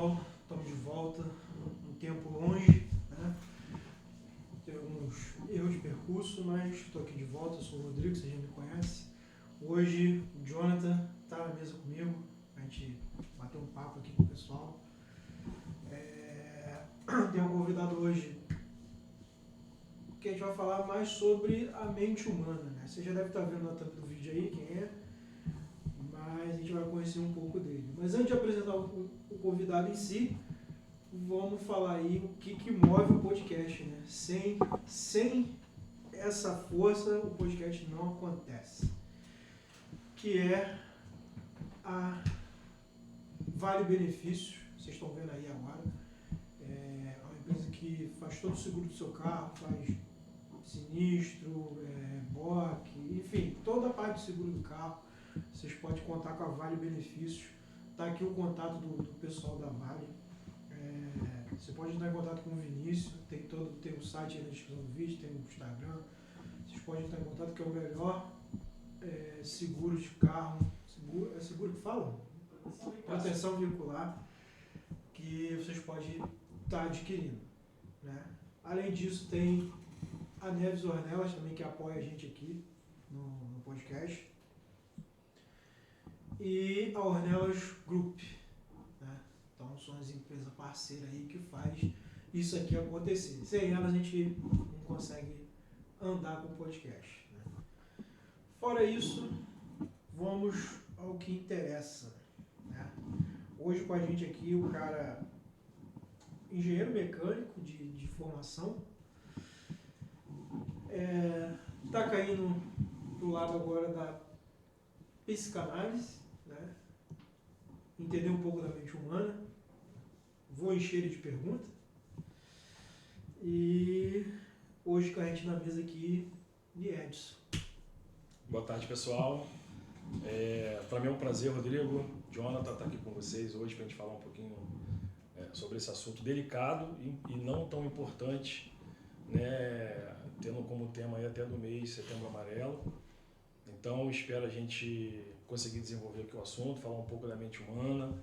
pessoal, estamos de volta, um tempo longe, né? Teve alguns erros de percurso, mas estou aqui de volta, eu sou o Rodrigo, você já me conhece. Hoje o Jonathan está na mesa comigo, a gente bateu um papo aqui com o pessoal. Tem um convidado hoje que a gente vai falar mais sobre a mente humana, né? Você já deve estar vendo na thumb do vídeo aí quem é, mas a gente vai conhecer um pouco dele. Mas antes de apresentar o convidado em si, vamos falar aí o que move o podcast, né? Sem essa força, o podcast não acontece. Que é a Vale Benefícios, vocês estão vendo aí agora. É uma empresa que faz todo o seguro do seu carro, faz sinistro, BOC, enfim, toda a parte do seguro do carro. Vocês podem contar com a Vale Benefícios. Está aqui o contato do pessoal da Vale. Você pode entrar em contato com o Vinícius, tem o site aí na descrição do vídeo, tem o Instagram. Vocês podem entrar em contato, que é o melhor seguro de carro. Seguro que fala? Proteção veicular, que vocês podem estar adquirindo, né? Além disso, tem a Neves Ornelas também, que apoia a gente aqui no podcast. E a Ornelas Group, né? Então são as empresas parceiras aí que faz isso aqui acontecer. Sem elas a gente não consegue andar com o podcast, né? Fora isso, vamos ao que interessa, né? Hoje com a gente aqui o cara, engenheiro mecânico de formação, está caindo pro lado agora da psicanálise, né? Entender um pouco da mente humana. Vou encher ele de perguntas. E hoje com a gente na mesa aqui, de Edson. Boa tarde, pessoal. Para mim é um prazer, Rodrigo. Jonathan está aqui com vocês hoje para a gente falar um pouquinho sobre esse assunto delicado e não tão importante, né? Tendo como tema aí até do mês Setembro Amarelo. Então, espero a gente conseguir desenvolver aqui o assunto, falar um pouco da mente humana,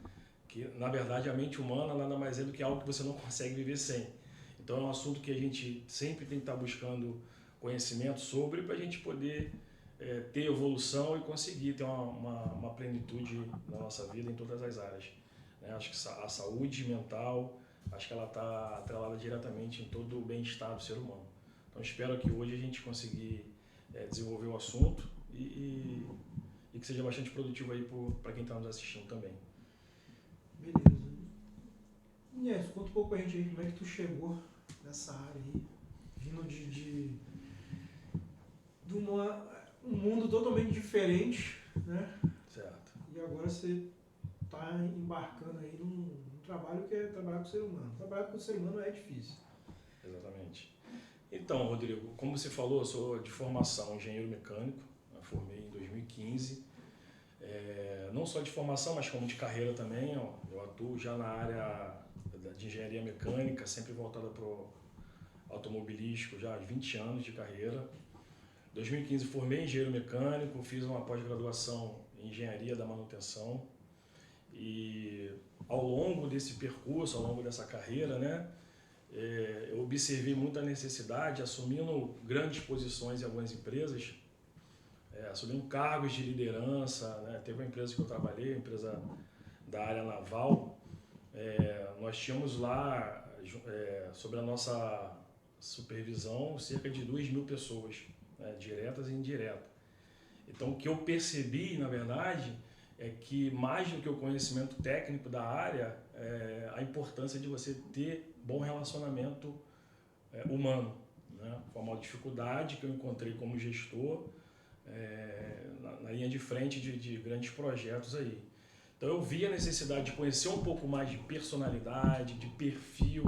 que, na verdade, a mente humana nada mais é do que algo que você não consegue viver sem. Então, é um assunto que a gente sempre tem que estar buscando conhecimento sobre para a gente poder ter evolução e conseguir ter uma plenitude na nossa vida em todas as áreas. Acho que a saúde mental, acho que ela está atrelada diretamente em todo o bem-estar do ser humano. Então, espero que hoje a gente conseguir desenvolver o assunto e que seja bastante produtivo aí para quem está nos assistindo também. Beleza. Inês, conta um pouco pra gente aí como é que tu chegou nessa área aí, vindo de um mundo totalmente diferente, né? Certo. E agora você está embarcando aí num trabalho que é trabalhar com o ser humano. Trabalhar com o ser humano é difícil. Exatamente. Então, Rodrigo, como você falou, eu sou de formação engenheiro mecânico, eu formei em 2015. Não só de formação, mas como de carreira também. Eu atuo já na área de engenharia mecânica, sempre voltada para o automobilístico, já há 20 anos de carreira. Em 2015 formei engenheiro mecânico, fiz uma pós-graduação em engenharia da manutenção. E ao longo desse percurso, ao longo dessa carreira, né, eu observei muita necessidade, assumindo grandes posições em algumas empresas, assumindo cargos de liderança, né? Teve uma empresa que eu trabalhei, uma empresa da área naval, nós tínhamos lá, sob a nossa supervisão, cerca de 2.000 pessoas, né, diretas e indiretas. Então, o que eu percebi, na verdade, é que mais do que o conhecimento técnico da área, a importância de você ter bom relacionamento humano, né? Foi uma dificuldade que eu encontrei como gestor na linha de frente de grandes projetos aí. Então eu vi a necessidade de conhecer um pouco mais de personalidade, de perfil,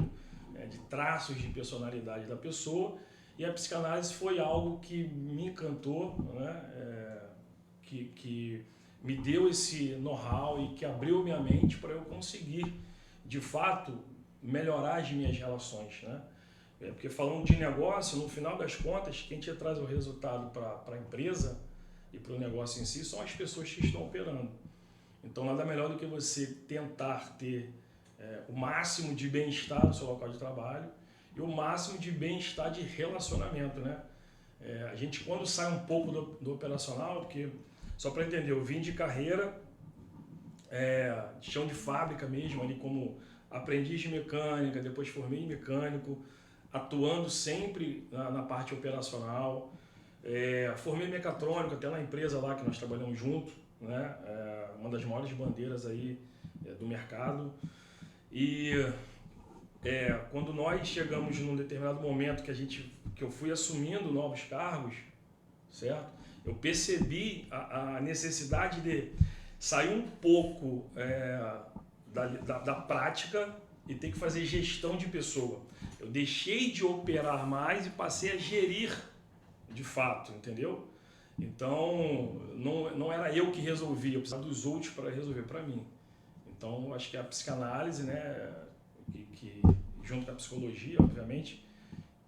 de traços de personalidade da pessoa, e a psicanálise foi algo que me encantou, né? Que me deu esse know-how e que abriu minha mente para eu conseguir, de fato, melhorar as minhas relações, né? Porque falando de negócio, no final das contas, quem te traz o resultado para a empresa e para o negócio em si são as pessoas que estão operando. Então, nada melhor do que você tentar ter o máximo de bem-estar no seu local de trabalho e o máximo de bem-estar de relacionamento, né? A gente, quando sai um pouco do operacional, porque, só para entender, eu vim de carreira, de chão de fábrica mesmo, ali como aprendiz de mecânica, depois formei em mecânico, atuando sempre na parte operacional. Formei mecatrônico até na empresa lá que nós trabalhamos junto, né? Uma das maiores bandeiras aí do mercado. E quando nós chegamos num determinado momento que eu fui assumindo novos cargos, certo? Eu percebi a necessidade de sair um pouco da prática e ter que fazer gestão de pessoa. Eu deixei de operar mais e passei a gerir de fato, entendeu? Então, não era eu que resolvia, eu precisava dos outros para resolver para mim. Então, acho que a psicanálise, né, que junto com a psicologia, obviamente,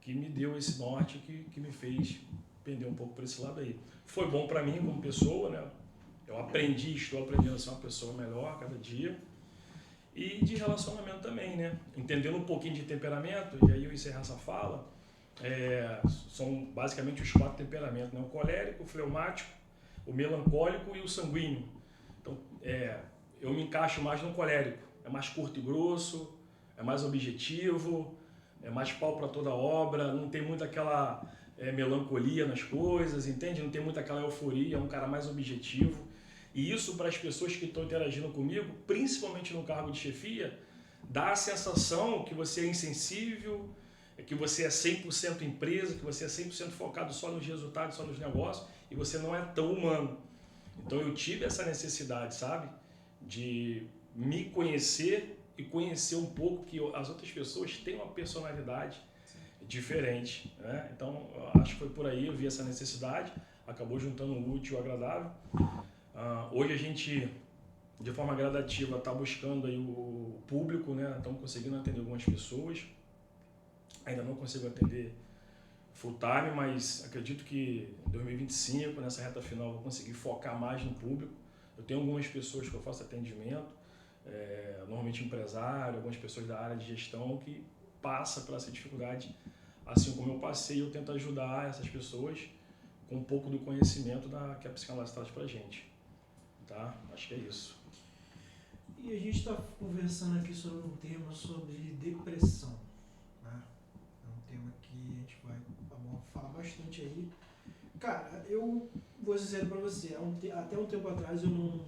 que me deu esse norte, que me fez pender um pouco por esse lado aí. Foi bom para mim como pessoa, né? Eu estou aprendendo a ser uma pessoa melhor cada dia. E de relacionamento também, né? Entendendo um pouquinho de temperamento, e aí eu encerro essa fala, são basicamente os 4 temperamentos, né? O colérico, o fleumático, o melancólico e o sanguíneo. Então, eu me encaixo mais no colérico, é mais curto e grosso, é mais objetivo, é mais pau para toda obra, não tem muito aquela melancolia nas coisas, entende? Não tem muito aquela euforia, é um cara mais objetivo. E isso, para as pessoas que estão interagindo comigo, principalmente no cargo de chefia, dá a sensação que você é insensível, que você é 100% empresa, que você é 100% focado só nos resultados, só nos negócios, e você não é tão humano. Então eu tive essa necessidade, sabe? De me conhecer e conhecer um pouco que as outras pessoas têm uma personalidade diferente, né? Então acho que foi por aí, eu vi essa necessidade, acabou juntando o útil e o agradável. Hoje a gente, de forma gradativa, está buscando aí o público, né? Estamos conseguindo atender algumas pessoas. Ainda não consigo atender full time, mas acredito que em 2025, nessa reta final, eu vou conseguir focar mais no público. Eu tenho algumas pessoas que eu faço atendimento, normalmente empresário, algumas pessoas da área de gestão que passam por essa dificuldade, assim como eu passei. Eu tento ajudar essas pessoas com um pouco do conhecimento que a psicanálise traz para a gente. Tá? Acho que é isso. E a gente está conversando aqui sobre um tema sobre depressão, né? É um tema que a gente vai falar bastante aí. Cara, eu vou ser sincero para você, até um tempo atrás eu não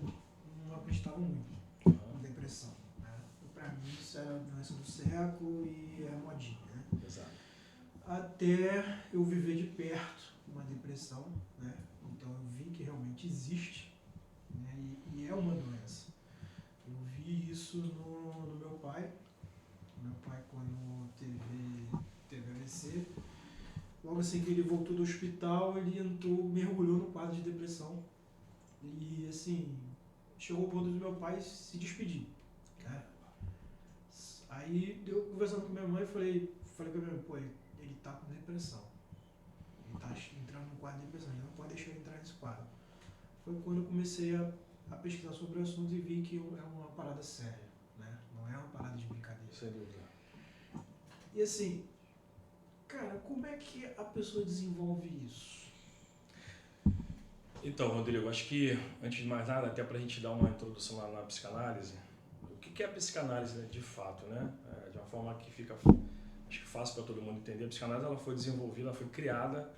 acreditava muito em depressão, né? Para mim isso era a doença do século e é modinha, né? Exato. Até eu viver de perto uma depressão, né? Então eu vi que realmente existe, né? E é uma doença. Eu vi isso no meu pai. Meu pai, quando teve AVC, logo assim que ele voltou do hospital, ele mergulhou no quadro de depressão. E assim, chegou o ponto do meu pai se despedir, né? Aí eu conversando com minha mãe, falei pra minha mãe, pô, ele tá com depressão. Ele tá entrando no quadro de depressão, a gente não pode deixar ele entrar nesse quadro. Foi quando eu comecei a pesquisar sobre o assunto e vi que é uma parada séria, né? Não é uma parada de brincadeira. Sem dúvida. E assim, cara, como é que a pessoa desenvolve isso? Então, Rodrigo, acho que, antes de mais nada, até para a gente dar uma introdução na psicanálise, o que é a psicanálise, né, de fato, né? De uma forma que fica, acho que fácil para todo mundo entender. A psicanálise ela foi desenvolvida, ela foi criada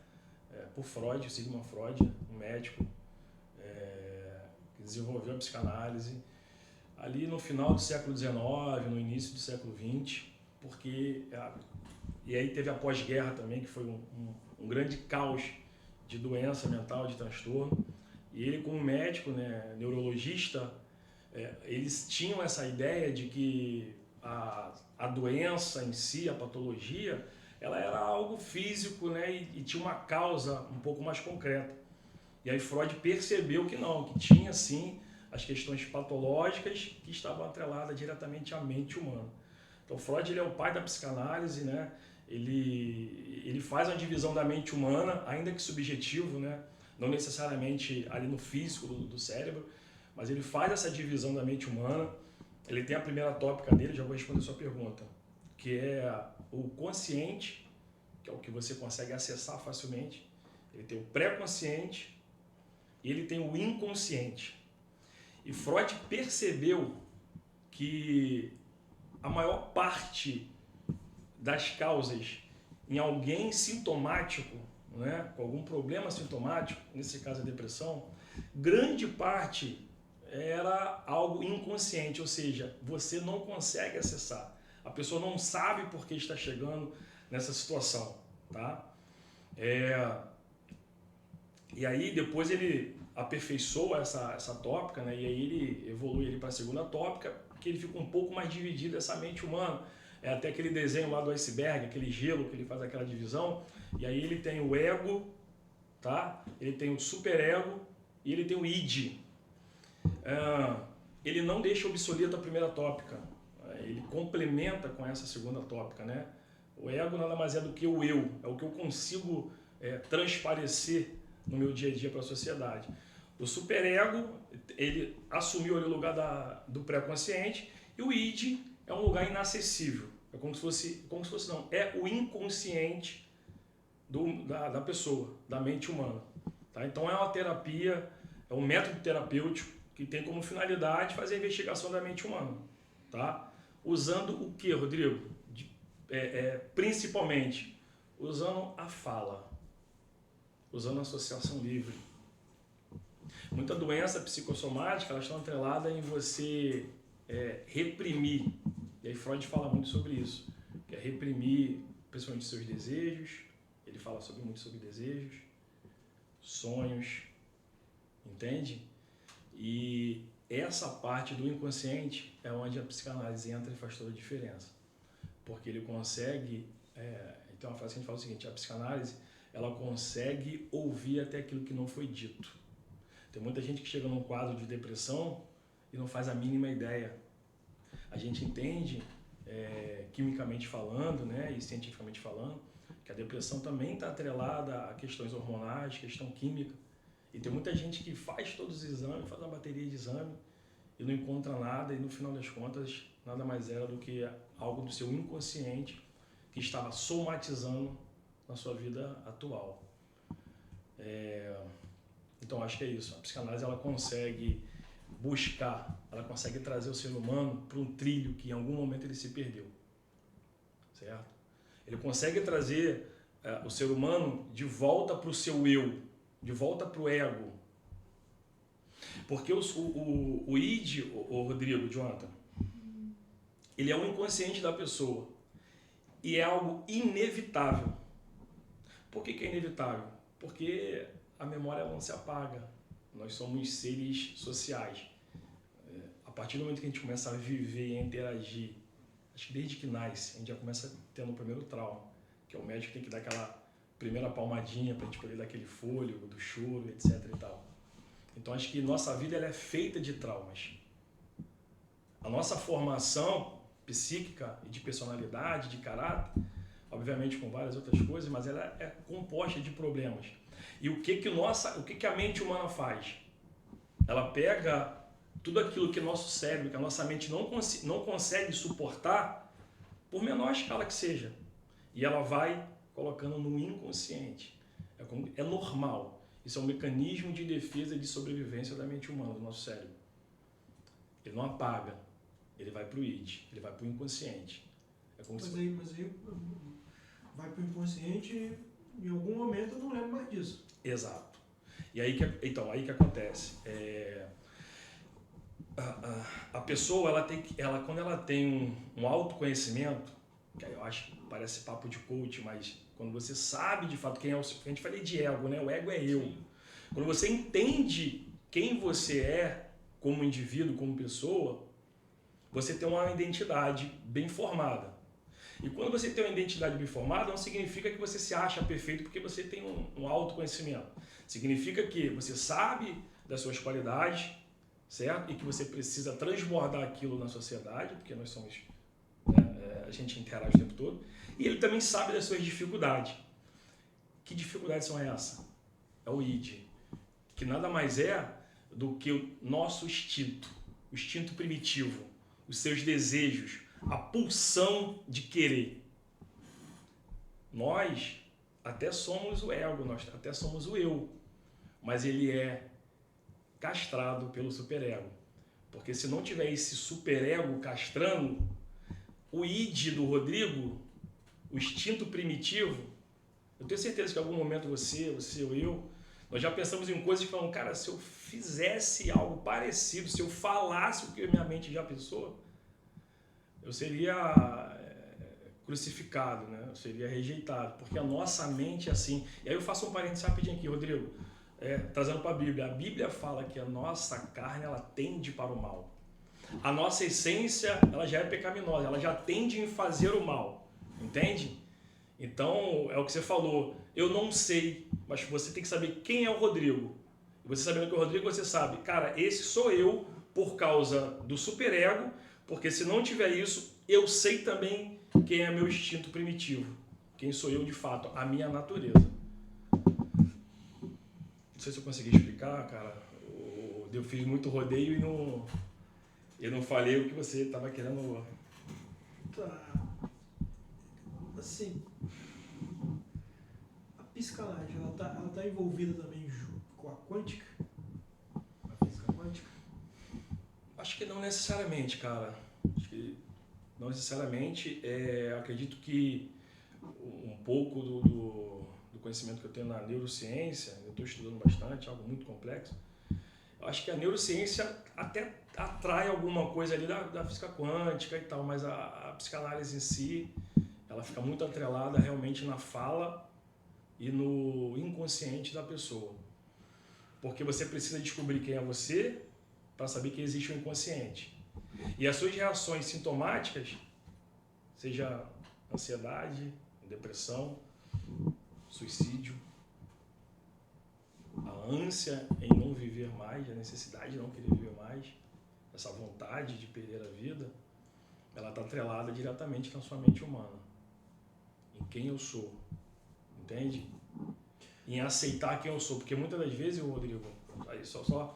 por Freud, Sigmund Freud, um médico, que desenvolveu a psicanálise ali no final do século XIX, no início do século XX, porque e aí teve a pós-guerra também, que foi um grande caos de doença mental, de transtorno, e ele como médico, né, neurologista, eles tinham essa ideia de que a doença em si, a patologia, ela era algo físico, né, e tinha uma causa um pouco mais concreta. E aí Freud percebeu que não, que tinha sim as questões patológicas que estavam atreladas diretamente à mente humana. Então Freud ele é o pai da psicanálise, né? Ele faz uma divisão da mente humana, ainda que subjetivo, né? Não necessariamente ali no físico do cérebro, mas ele faz essa divisão da mente humana ele tem a primeira tópica dele, já vou responder a sua pergunta, que é o consciente, que é o que você consegue acessar facilmente. Ele tem o pré-consciente e ele tem o inconsciente. E Freud percebeu que a maior parte das causas em alguém sintomático, né, com algum problema sintomático, nesse caso a depressão, grande parte era algo inconsciente, ou seja, você não consegue acessar. A pessoa não sabe por que está chegando nessa situação, tá? E aí depois ele aperfeiçoa essa tópica, né? E aí ele evolui para a segunda tópica, que ele fica um pouco mais dividido, essa mente humana. É até aquele desenho lá do iceberg, aquele gelo que ele faz aquela divisão. E aí ele tem o ego, tá? Ele tem o superego e ele tem o id. Ele não deixa obsoleta a primeira tópica. Ele complementa com essa segunda tópica, né? O ego nada mais é do que o eu. É o que eu consigo transparecer no meu dia a dia para a sociedade. O superego, ele assumiu ali o lugar do pré-consciente, e o id é um lugar inacessível. É como se fosse não, é o inconsciente da pessoa, da mente humana. Tá? Então é uma terapia, é um método terapêutico que tem como finalidade fazer a investigação da mente humana. Tá? Usando o que, Rodrigo? Principalmente usando a fala, usando a associação livre. Muita doença psicossomática, elas estão atreladas em você reprimir. E aí Freud fala muito sobre isso, que é reprimir principalmente seus desejos. Ele fala muito sobre desejos, sonhos, entende? E essa parte do inconsciente é onde a psicanálise entra e faz toda a diferença. Porque ele consegue, tem uma frase que a gente fala o seguinte, a psicanálise, ela consegue ouvir até aquilo que não foi dito. Tem muita gente que chega num quadro de depressão e não faz a mínima ideia. A gente entende, quimicamente falando, né, e cientificamente falando, que a depressão também está atrelada a questões hormonais, questão química. E tem muita gente que faz todos os exames, faz uma bateria de exame e não encontra nada, e no final das contas nada mais era do que algo do seu inconsciente que estava somatizando na sua vida atual. Então acho que é isso, a psicanálise ela consegue buscar, ela consegue trazer o ser humano para um trilho que em algum momento ele se perdeu, certo? Ele consegue trazer o ser humano de volta para o seu eu, de volta para o ego. Porque o id, o Rodrigo, Jonathan, ele é o inconsciente da pessoa e é algo inevitável. Por que é inevitável? Porque a memória não se apaga. Nós somos seres sociais. A partir do momento que a gente começa a viver e a interagir, acho que desde que nasce, a gente já começa tendo o primeiro trauma, que é o médico que tem que dar aquela primeira palmadinha para a gente poder dar aquele fôlego do choro, etc. e tal. Então acho que nossa vida ela é feita de traumas. A nossa formação psíquica e de personalidade, de caráter, obviamente com várias outras coisas, mas ela é composta de problemas. E o que a mente humana faz? Ela pega tudo aquilo que o nosso cérebro, que a nossa mente não consegue suportar, por menor escala que seja, e ela vai colocando no inconsciente. É normal. Isso é um mecanismo de defesa e de sobrevivência da mente humana, do nosso cérebro. Ele não apaga, ele vai para o id, ele vai para o inconsciente. Mas aí vai para o inconsciente e em algum momento eu não lembro mais disso. Exato. E aí que acontece. A pessoa, quando ela tem um autoconhecimento, que eu acho que parece papo de coach, mas quando você sabe de fato quem é o seu... A gente fala de ego, né? O ego é eu. Sim. Quando você entende quem você é como indivíduo, como pessoa, você tem uma identidade bem formada. E quando você tem uma identidade bem formada, não significa que você se acha perfeito porque você tem um autoconhecimento. Significa que você sabe das suas qualidades, certo? E que você precisa transbordar aquilo na sociedade, porque nós somos... a gente interage o tempo todo. E ele também sabe das suas dificuldades. Que dificuldades são essas? É o id, que nada mais é do que o nosso instinto, o instinto primitivo, os seus desejos, a pulsão de querer. Nós até somos o ego, nós até somos o eu, mas ele é castrado pelo superego. Porque se não tiver esse superego castrando, o id do Rodrigo, o instinto primitivo, eu tenho certeza que em algum momento você ou eu, nós já pensamos em coisas que falam, cara, se eu fizesse algo parecido, se eu falasse o que minha mente já pensou, eu seria crucificado, né? Eu seria rejeitado, porque a nossa mente é assim. E aí eu faço um parênteses rapidinho aqui, Rodrigo, trazendo para a Bíblia fala que a nossa carne, ela tende para o mal. A nossa essência, ela já é pecaminosa, ela já tende em fazer o mal, entende? Então, é o que você falou, eu não sei, mas você tem que saber quem é o Rodrigo. E você sabendo que é o Rodrigo, você sabe, cara, esse sou eu por causa do superego, porque se não tiver isso, eu sei também quem é meu instinto primitivo, quem sou eu de fato, a minha natureza. Não sei se eu consegui explicar, cara. Eu fiz muito rodeio e não falei o que você estava querendo. Tá. Assim, a psicanálise, ela tá envolvida também com a quântica? A física quântica? Acho que não necessariamente, cara. Acho que não necessariamente. Acredito que um pouco do conhecimento que eu tenho na neurociência, eu estou estudando bastante, algo muito complexo. Eu acho que a neurociência até atrai alguma coisa ali da física quântica e tal, mas a psicanálise em si, ela fica muito atrelada realmente na fala e no inconsciente da pessoa. Porque você precisa descobrir quem é você para saber que existe o inconsciente. E as suas reações sintomáticas, seja ansiedade, depressão, suicídio, a ânsia em não viver mais, a necessidade de não querer viver mais, essa vontade de perder a vida, ela está atrelada diretamente na sua mente humana, em quem eu sou, entende? Em aceitar quem eu sou, porque muitas das vezes, Rodrigo, a pessoa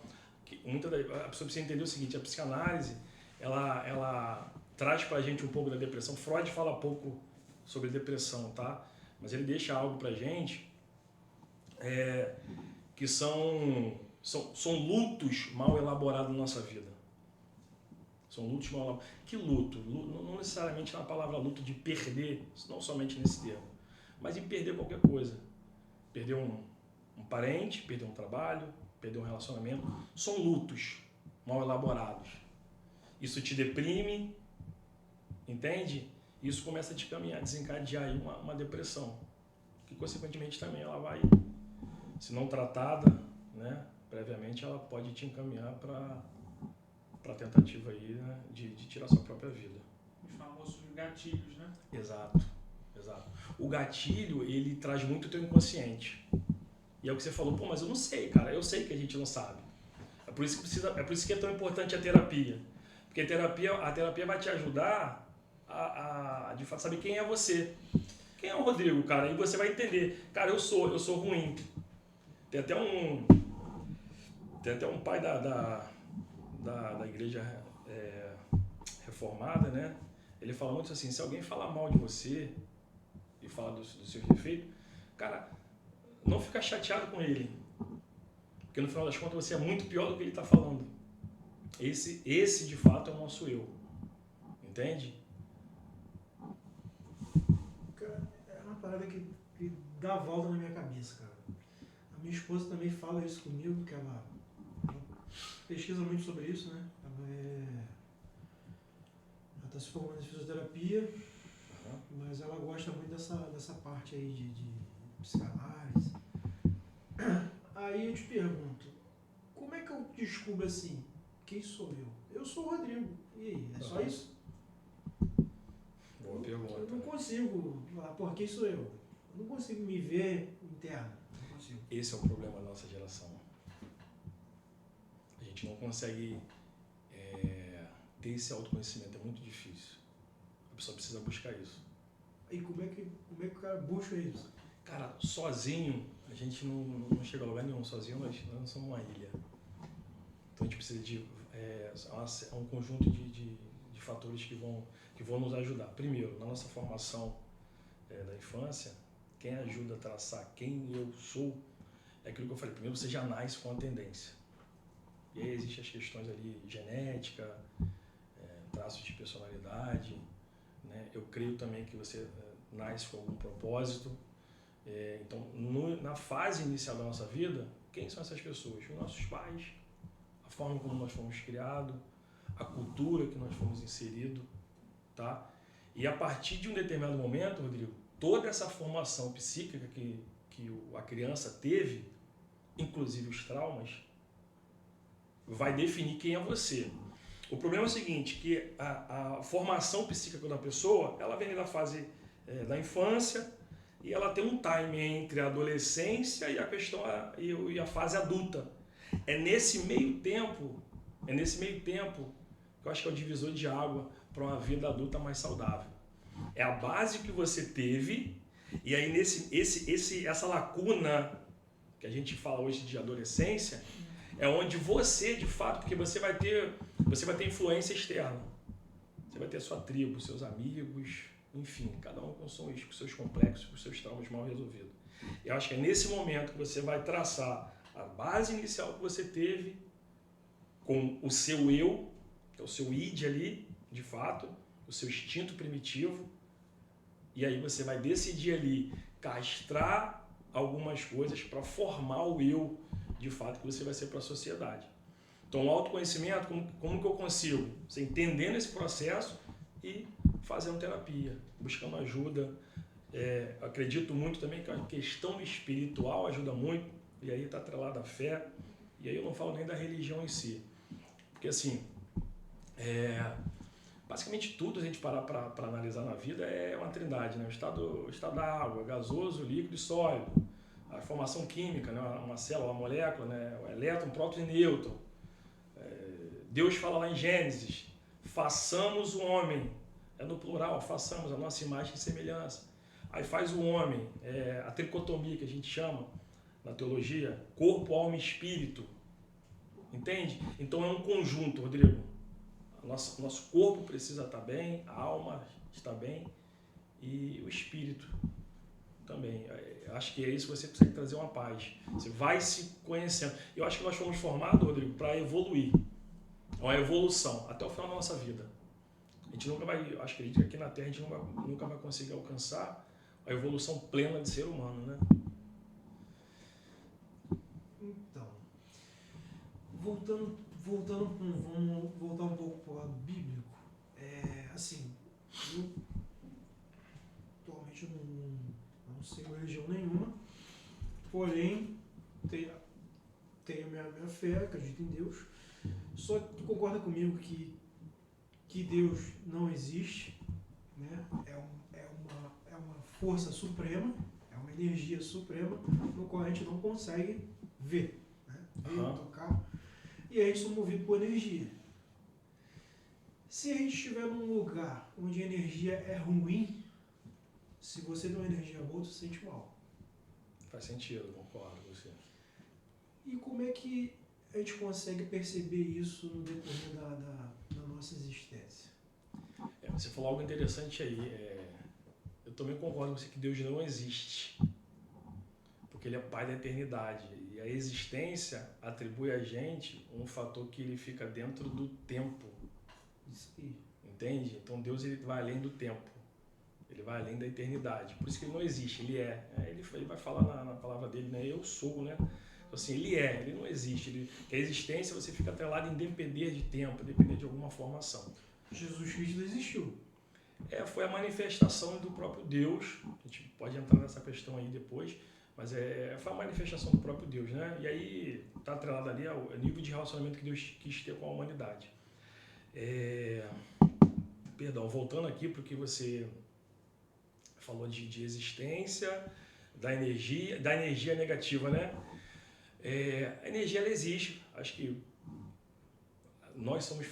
precisa entender o seguinte, a psicanálise, ela traz pra gente um pouco da depressão. Freud fala pouco sobre depressão, tá? Mas ele deixa algo pra gente que são lutos mal elaborados na nossa vida. São lutos mal elaborados. Que luto? Não necessariamente na palavra luto de perder, não somente nesse termo, mas de perder qualquer coisa. Perder um parente, perder um trabalho, perder um relacionamento. São lutos mal elaborados. Isso te deprime, entende? Isso começa a te caminhar, desencadear aí uma depressão, que consequentemente também ela vai, se não tratada, né, previamente, ela pode te encaminhar para a tentativa aí, né, de tirar sua própria vida. Os famosos gatilhos, né? Exato. O gatilho, ele traz muito o teu inconsciente. E é o que você falou, pô, mas eu não sei, cara, eu sei que a gente não sabe. É por isso que é tão importante a terapia. Porque a terapia vai te ajudar a de fato saber quem é você. Quem é o Rodrigo, cara? E você vai entender, cara, eu sou ruim. Tem até um pai da igreja reformada, né? Ele fala muito assim, se alguém falar mal de você e falar dos seus defeitos, cara, não fica chateado com ele. Porque no final das contas você é muito pior do que ele está falando. Esse de fato é o nosso eu. Entende? Cara, é uma parada que dá a volta na minha cabeça, cara. A minha esposa também fala isso comigo, que ela pesquisa muito sobre isso, né? Ela está se formando em fisioterapia, mas ela gosta muito dessa parte aí de psicanálise. Aí eu te pergunto, como é que eu descubro assim, quem sou eu? Eu sou o Rodrigo. E aí, é só isso? Boa pergunta. Eu não consigo falar, por quem sou eu? Eu não consigo me ver interno. Não consigo. Esse é o problema da nossa geração. A gente não consegue ter esse autoconhecimento, é muito difícil. A pessoa precisa buscar isso. E como é que o cara busca isso? Cara, sozinho, a gente não chega a lugar nenhum. Sozinho nós não somos uma ilha. Então a gente precisa de um conjunto de de fatores que vão nos ajudar. Primeiro, na nossa formação da infância, quem ajuda a traçar quem eu sou é aquilo que eu falei. Primeiro, você já nasce com a tendência. E aí existem as questões ali, genética, traços de personalidade, né? Eu creio também que você nasce com algum propósito. Então, na fase inicial da nossa vida, quem são essas pessoas? Os nossos pais, a forma como nós fomos criados, a cultura que nós fomos inseridos, tá? E a partir de um determinado momento, Rodrigo, toda essa formação psíquica que a criança teve, inclusive os traumas, vai definir quem é você. O problema é o seguinte, que a formação psíquica da pessoa, ela vem da fase da infância e ela tem um time entre a adolescência e a fase adulta. É nesse meio tempo que eu acho que é o divisor de água para uma vida adulta mais saudável. É a base que você teve, e aí essa lacuna que a gente fala hoje de adolescência, é onde você, de fato, porque você vai ter influência externa. Você vai ter a sua tribo, seus amigos, enfim, cada um com seus complexos, com seus traumas mal resolvidos. Eu acho que é nesse momento que você vai traçar a base inicial que você teve com o seu eu, que é o seu id ali, de fato, o seu instinto primitivo, e aí você vai decidir ali castrar algumas coisas para formar o eu, de fato, que você vai ser para a sociedade. Então, o autoconhecimento, como que eu consigo? Você entendendo esse processo e fazendo terapia, buscando ajuda. Acredito muito também que a questão espiritual ajuda muito, e aí está atrelada à fé, e aí eu não falo nem da religião em si. Porque, assim, basicamente tudo, a gente parar para analisar na vida, é uma trindade, né? O estado da água, gasoso, líquido e sólido. A formação química, né? Uma célula, uma molécula, né? O elétron, próton e nêutron. Deus fala lá em Gênesis, façamos o homem, no plural, façamos a nossa imagem e semelhança. Aí faz o homem, a tricotomia que a gente chama na teologia, corpo, alma e espírito. Entende? Então é um conjunto, Rodrigo. Nosso corpo precisa estar bem, a alma está bem e o espírito também. Acho que é isso que você consegue trazer uma paz. Você vai se conhecendo. Eu acho que nós fomos formados, Rodrigo, para evoluir. É uma evolução até o final da nossa vida. A gente nunca vai, acho que aqui na Terra a gente nunca vai conseguir alcançar a evolução plena de ser humano, né? Então, vamos voltar um pouco para o lado bíblico. Assim, eu atualmente não sigo religião nenhuma, porém tenho a minha fé, acredito em Deus. Só que tu concorda comigo que Deus não existe, né? É uma força suprema, é uma energia suprema, no qual a gente não consegue ver, né? Ver, tocar, e a gente é movido por energia. Se a gente estiver num lugar onde a energia é ruim, se você tem uma energia boa, você se sente mal. Faz sentido, concordo com você. E como é que a gente consegue perceber isso no decorrer da nossa existência? Você falou algo interessante aí. Eu também concordo com você que Deus não existe, porque Ele é Pai da eternidade. E a existência atribui a gente um fator que ele fica dentro do tempo. Isso aí. Entende? Então Deus ele vai além do tempo. Ele vai além da eternidade. Por isso que ele não existe, ele é. Ele vai falar na palavra dele, né? Eu sou, né? Assim, ele não existe. A existência você fica atrelado em depender de tempo, depender de alguma formação. Jesus Cristo existiu. Foi a manifestação do próprio Deus. A gente pode entrar nessa questão aí depois, mas foi a manifestação do próprio Deus, né? E aí está atrelado ali ao nível de relacionamento que Deus quis ter com a humanidade. Perdão, voltando aqui para o que você falou de existência, da energia negativa, né? A energia ela existe. Acho que nós somos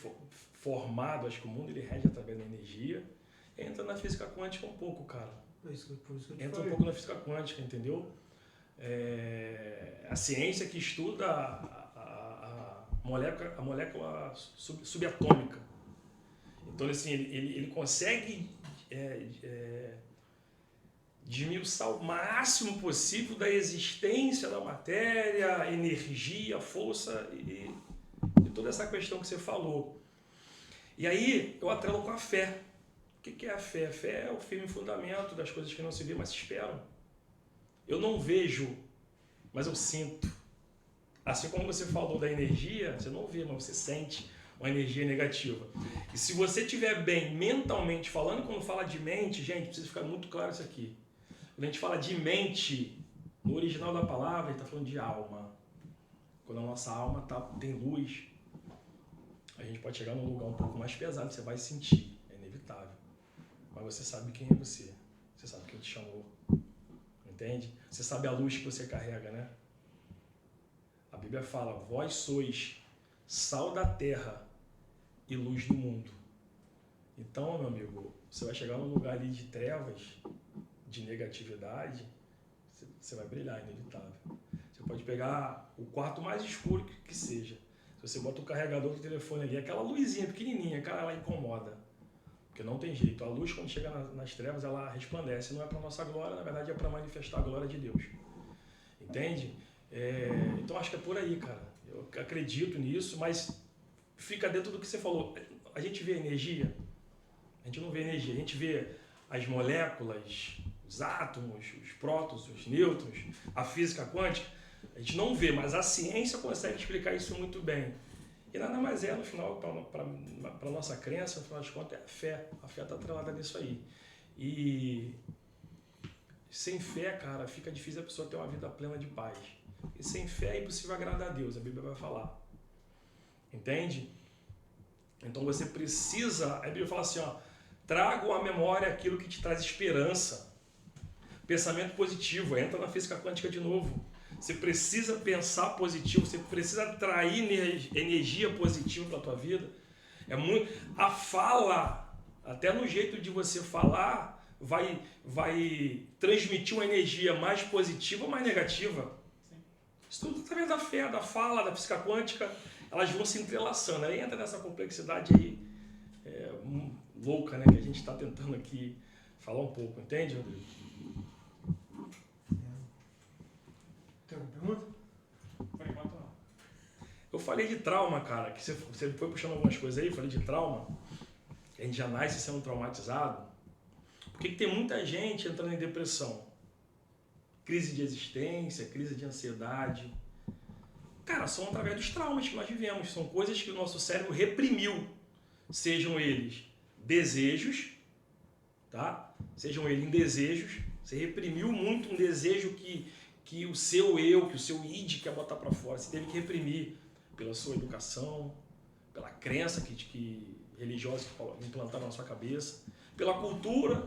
formados, acho que o mundo ele rege através da energia. Entra na física quântica um pouco, cara. Por isso que eu te Entra falei. um pouco na física quântica, entendeu? A ciência que estuda a molécula subatômica. Então, assim, ele consegue desmiuçar o máximo possível da existência da matéria, energia, força e toda essa questão que você falou. E aí eu atrelo com a fé. O que é a fé? A fé é o firme fundamento das coisas que não se vê, mas se esperam. Eu não vejo, mas eu sinto. Assim como você falou da energia, você não vê, mas você sente uma energia negativa. E se você estiver bem mentalmente falando, quando fala de mente, gente, precisa ficar muito claro isso aqui. Quando a gente fala de mente, no original da palavra, a gente está falando de alma. Quando a nossa alma tem luz, a gente pode chegar num lugar um pouco mais pesado, você vai sentir, é inevitável. Mas você sabe quem é você, você sabe quem te chamou, entende? Você sabe a luz que você carrega, né? A Bíblia fala, vós sois sal da terra e luz do mundo. Então, meu amigo, você vai chegar num lugar ali de trevas, de negatividade, você vai brilhar, inevitável. Você pode pegar o quarto mais escuro que seja. Se você bota o carregador do telefone ali, aquela luzinha pequenininha, cara, ela incomoda. Porque não tem jeito. A luz, quando chega nas trevas, ela resplandece. Não é para nossa glória, na verdade é para manifestar a glória de Deus. Entende? Então acho que é por aí, cara. Eu acredito nisso, mas fica dentro do que você falou. A gente vê energia? A gente não vê energia. A gente vê as moléculas, os átomos, os prótons, os nêutrons, a física quântica. A gente não vê, mas a ciência consegue explicar isso muito bem. E nada mais no final, para a nossa crença, no final das contas, é a fé. A fé está atrelada nisso aí. E sem fé, cara, fica difícil a pessoa ter uma vida plena de paz. E sem fé é impossível agradar a Deus, a Bíblia vai falar. Entende? Então você precisa, a Bíblia fala assim, ó, traga à memória aquilo que te traz esperança. Pensamento positivo, entra na física quântica de novo. Você precisa pensar positivo, você precisa atrair energia positiva para a tua vida. A fala, até no jeito de você falar, vai transmitir uma energia mais positiva ou mais negativa. Sim. Isso tudo através da fé, da fala, da física quântica, elas vão se entrelaçando. Aí entra nessa complexidade aí louca, né, que a gente está tentando aqui falar um pouco, entende, Rodrigo? Tem alguma pergunta? Por enquanto não. Eu falei de trauma, cara, que você foi puxando algumas coisas aí, eu falei de trauma, que a gente já nasce sendo traumatizado. Por que tem muita gente entrando em depressão? Crise de existência, crise de ansiedade. Cara, são através dos traumas que nós vivemos, são coisas que o nosso cérebro reprimiu, sejam eles desejos, tá? Sejam eles desejos, você reprimiu muito um desejo que o seu eu, que o seu id quer botar para fora. Você teve que reprimir pela sua educação, pela crença religiosa que implantaram na sua cabeça, pela cultura,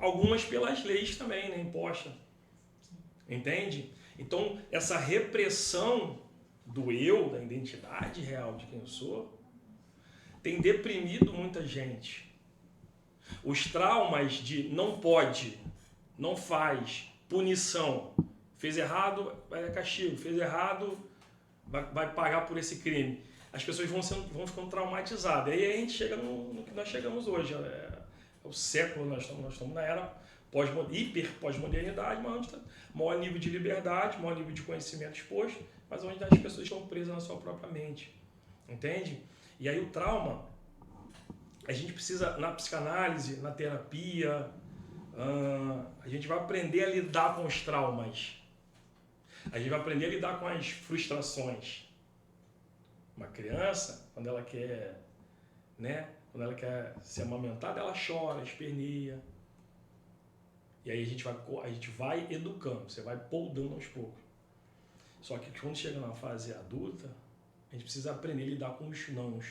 algumas pelas leis também, né, impostas. Entende? Então, essa repressão do eu, da identidade real de quem eu sou, tem deprimido muita gente. Os traumas de não pode, não faz, punição, fez errado, vai dar castigo, fez errado, vai pagar por esse crime. As pessoas vão ficando traumatizadas. E aí a gente chega no que nós chegamos hoje. É o século, nós estamos na era hiper pós-modernidade, mas onde está maior nível de liberdade, maior nível de conhecimento exposto, mas onde as pessoas estão presas na sua própria mente. Entende? E aí o trauma, a gente precisa, na psicanálise, na terapia, a gente vai aprender a lidar com os traumas. A gente vai aprender a lidar com as frustrações. Uma criança, quando ela quer, quando ela quer ser amamentada, ela chora, esperneia. E aí a gente vai educando, você vai poldando aos poucos. Só que quando chega na fase adulta, a gente precisa aprender a lidar com os nãos.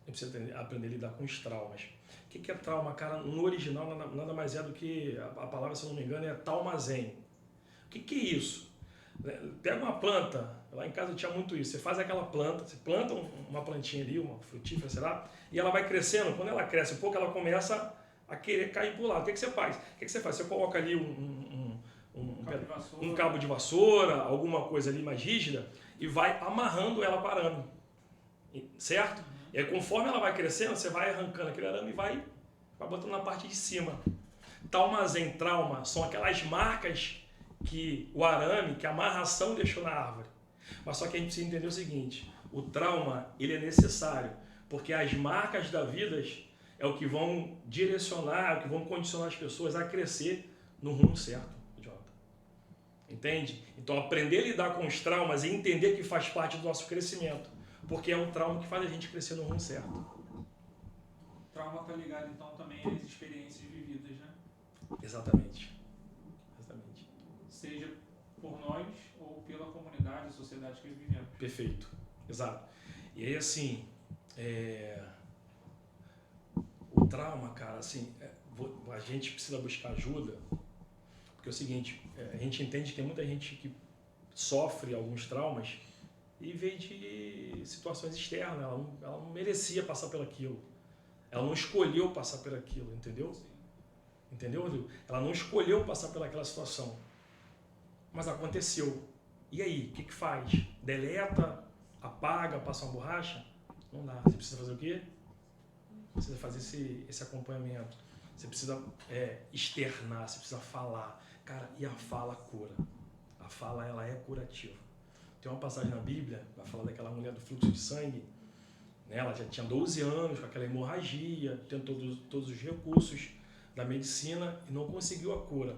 A gente precisa aprender a lidar com os traumas. O que é trauma, cara? No original, nada mais é do que, a palavra, se eu não me engano, é talmazen. O que é isso? Pega uma planta, lá em casa tinha muito isso, você faz aquela planta, você planta uma plantinha ali, uma frutífera, sei lá, e ela vai crescendo. Quando ela cresce um pouco, ela começa a querer cair por lá. O que você faz? Você coloca ali um cabo de vassoura, alguma coisa ali mais rígida, e vai amarrando ela parando. Certo? E aí, conforme ela vai crescendo, você vai arrancando aquele arame e vai botando na parte de cima. Talmazen, trauma, são aquelas marcas que o arame, que a amarração deixou na árvore. Mas só que a gente precisa entender o seguinte, o trauma, ele é necessário, porque as marcas da vida é o que vão direcionar, é o que vão condicionar as pessoas a crescer no rumo certo, idiota. Entende? Então, aprender a lidar com os traumas e entender que faz parte do nosso crescimento, porque é um trauma que faz a gente crescer no rumo certo. O trauma está ligado, então, também às experiências vividas, né? Exatamente. Exatamente. Seja por nós ou pela comunidade, a sociedade que vivemos. Perfeito. Exato. E aí, assim, o trauma, cara, assim, a gente precisa buscar ajuda, porque é o seguinte, a gente entende que tem muita gente que sofre alguns traumas e veio de situações externas, ela não merecia passar por aquilo. Ela não escolheu passar por aquilo, entendeu? Sim. Entendeu, Rodrigo? Ela não escolheu passar pelaquela situação, mas aconteceu. E aí, o que faz? Deleta, apaga, passa uma borracha? Não dá. Você precisa fazer o quê? Você precisa fazer esse acompanhamento. Você precisa externar, você precisa falar. Cara, e a fala cura. A fala, ela é curativa. Tem uma passagem na Bíblia, vai falar daquela mulher do fluxo de sangue, né? Ela já tinha 12 anos com aquela hemorragia, tentou todos os recursos da medicina e não conseguiu a cura.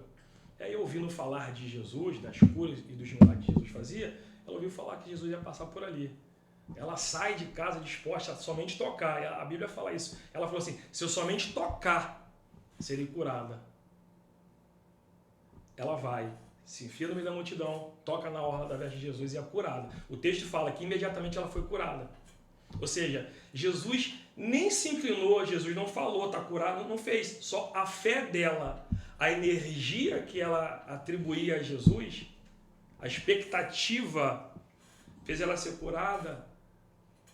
E aí, ouvindo falar de Jesus, das curas e dos milagres que Jesus fazia, ela ouviu falar que Jesus ia passar por ali. Ela sai de casa disposta a somente tocar. A Bíblia fala isso. Ela falou assim, se eu somente tocar, serei curada. Ela vai, se enfia no meio da multidão, toca na orla da veste de Jesus e é curada. O texto fala que imediatamente ela foi curada. Ou seja, Jesus nem se inclinou, Jesus não falou, está curado, não fez. Só a fé dela, a energia que ela atribuía a Jesus, a expectativa fez ela ser curada,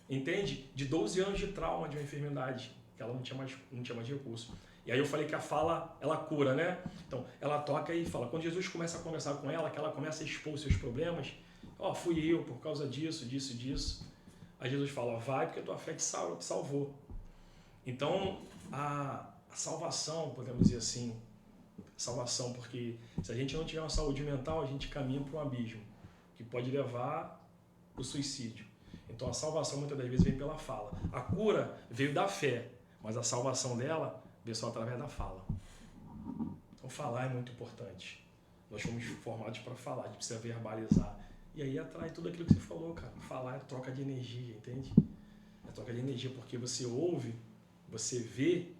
entende? De 12 anos de trauma, de uma enfermidade, que ela não tinha mais recurso. E aí eu falei que a fala, ela cura, né? Então, ela toca e fala. Quando Jesus começa a conversar com ela, que ela começa a expor os seus problemas, fui eu por causa disso, disso. Aí Jesus fala, vai porque a tua fé te salvou. Então, a salvação, podemos dizer assim, salvação, porque se a gente não tiver uma saúde mental, a gente caminha para um abismo, que pode levar ao suicídio. Então, a salvação muitas das vezes vem pela fala. A cura veio da fé, mas a salvação dela veio só através da fala. Então, falar é muito importante. Nós fomos formados para falar, a gente precisa verbalizar. E aí atrai tudo aquilo que você falou, cara. Falar é troca de energia, entende? É troca de energia porque você ouve, você vê,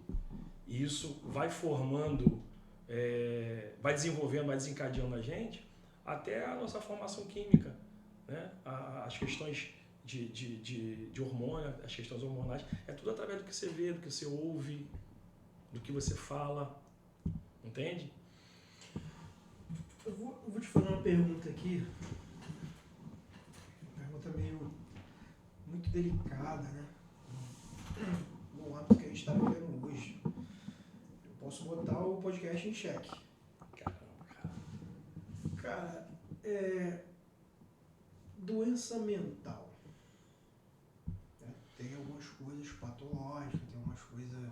e isso vai formando, vai desenvolvendo, vai desencadeando a gente até a nossa formação química, né? As questões de hormônio, as questões hormonais, é tudo através do que você vê, do que você ouve, do que você fala, entende? Eu vou te fazer uma pergunta aqui, uma pergunta meio muito delicada, né? No âmbito que a gente está vivendo hoje. Eu posso botar o podcast em xeque. Cara, doença mental. Tem algumas coisas patológicas, tem algumas coisas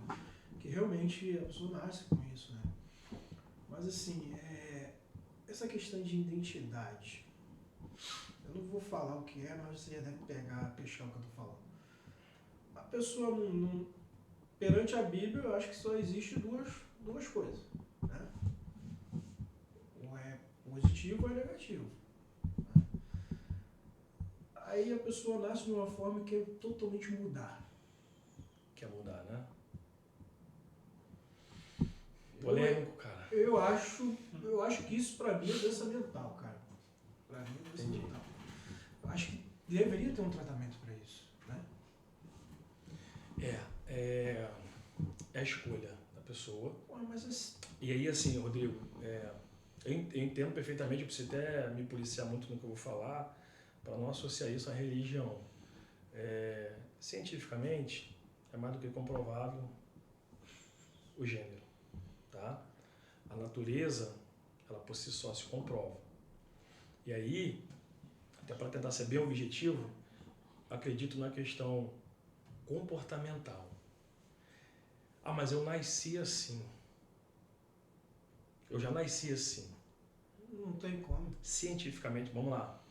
que realmente a pessoa nasce com isso, né? Mas assim, essa questão de identidade, eu não vou falar o que é, mas você já deve pescar o que eu tô falando. A pessoa perante a Bíblia, eu acho que só existe duas coisas, né? Ou é positivo ou é negativo. Né? Aí a pessoa nasce de uma forma que é totalmente mudar. Quer mudar, né? Polêmico, cara. Eu acho que isso pra mim é doença mental, cara. Pra mim é doença mental. Eu acho que deveria ter um tratamento pra isso, né? É a escolha da pessoa. Pô, mas assim... E aí, assim, Rodrigo, eu entendo perfeitamente, eu preciso até me policiar muito no que eu vou falar, para não associar isso à religião. Cientificamente, é mais do que comprovado o gênero, tá? A natureza, ela por si só se comprova. E aí, até para tentar ser bem objetivo, acredito na questão comportamental. Ah, mas eu nasci assim. Eu já nasci assim. Não tem como. Cientificamente, vamos lá,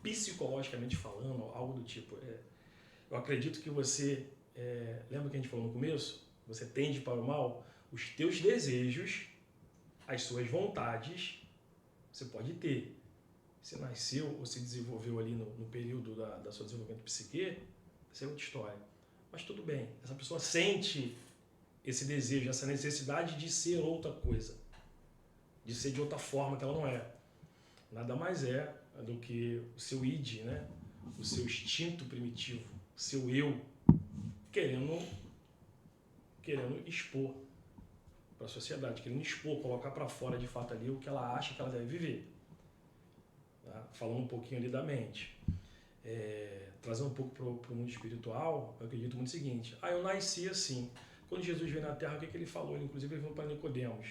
psicologicamente falando, algo do tipo, eu acredito que você, lembra que a gente falou no começo? Você tende para o mal, os teus desejos, as suas vontades, você pode ter. Você nasceu ou se desenvolveu ali no período da seu desenvolvimento psique, essa é outra história. Mas tudo bem, essa pessoa sente esse desejo, essa necessidade de ser outra coisa, de ser de outra forma que ela não é. Nada mais é do que o seu id, né? O seu instinto primitivo, o seu eu, querendo expor para a sociedade, querendo expor, colocar para fora de fato ali o que ela acha que ela deve viver. Tá? Falando um pouquinho ali da mente. Trazendo um pouco para o mundo espiritual, eu acredito muito o seguinte: eu nasci assim. Quando Jesus veio na Terra, o que ele falou? Ele, inclusive, ele falou para Nicodemos: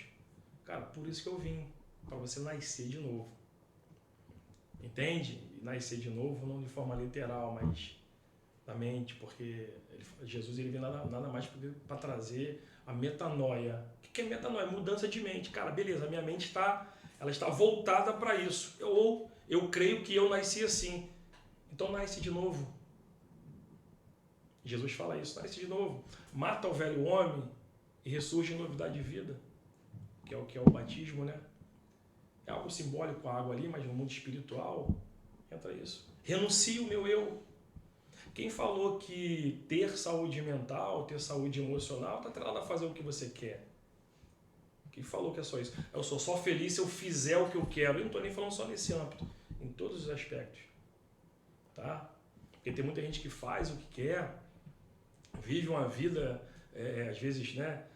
cara, por isso que eu vim, para você nascer de novo. Entende? E nascer de novo, não de forma literal, mas da mente, porque Jesus ele vem nada mais para trazer a metanoia. O que é metanoia? Mudança de mente. Cara, beleza, a minha mente está voltada para isso. Eu creio que eu nasci assim. Então nasce de novo. Jesus fala isso, nasce de novo. Mata o velho homem e ressurge em novidade de vida, que é o batismo, né? É algo simbólico a água ali, mas no mundo espiritual entra isso. Renuncio o meu eu. Quem falou que ter saúde mental, ter saúde emocional, está atrelado a fazer o que você quer? Quem falou que é só isso? Eu sou só feliz se eu fizer o que eu quero. Eu não estou nem falando só nesse âmbito, em todos os aspectos. Tá? Porque tem muita gente que faz o que quer, vive uma vida, às vezes, né,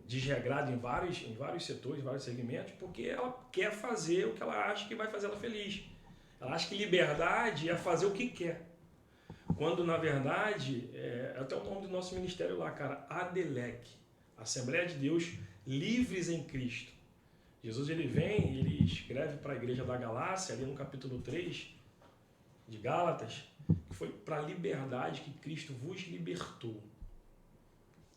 desregrada em vários setores, em vários segmentos, porque ela quer fazer o que ela acha que vai fazer ela feliz. Ela acha que liberdade é fazer o que quer. Quando, na verdade, até o nome do nosso ministério lá, cara, ADELEC, Assembleia de Deus Livres em Cristo. Jesus ele vem, ele escreve para a igreja da Galácia, ali no capítulo 3 de Gálatas, que foi para a liberdade que Cristo vos libertou.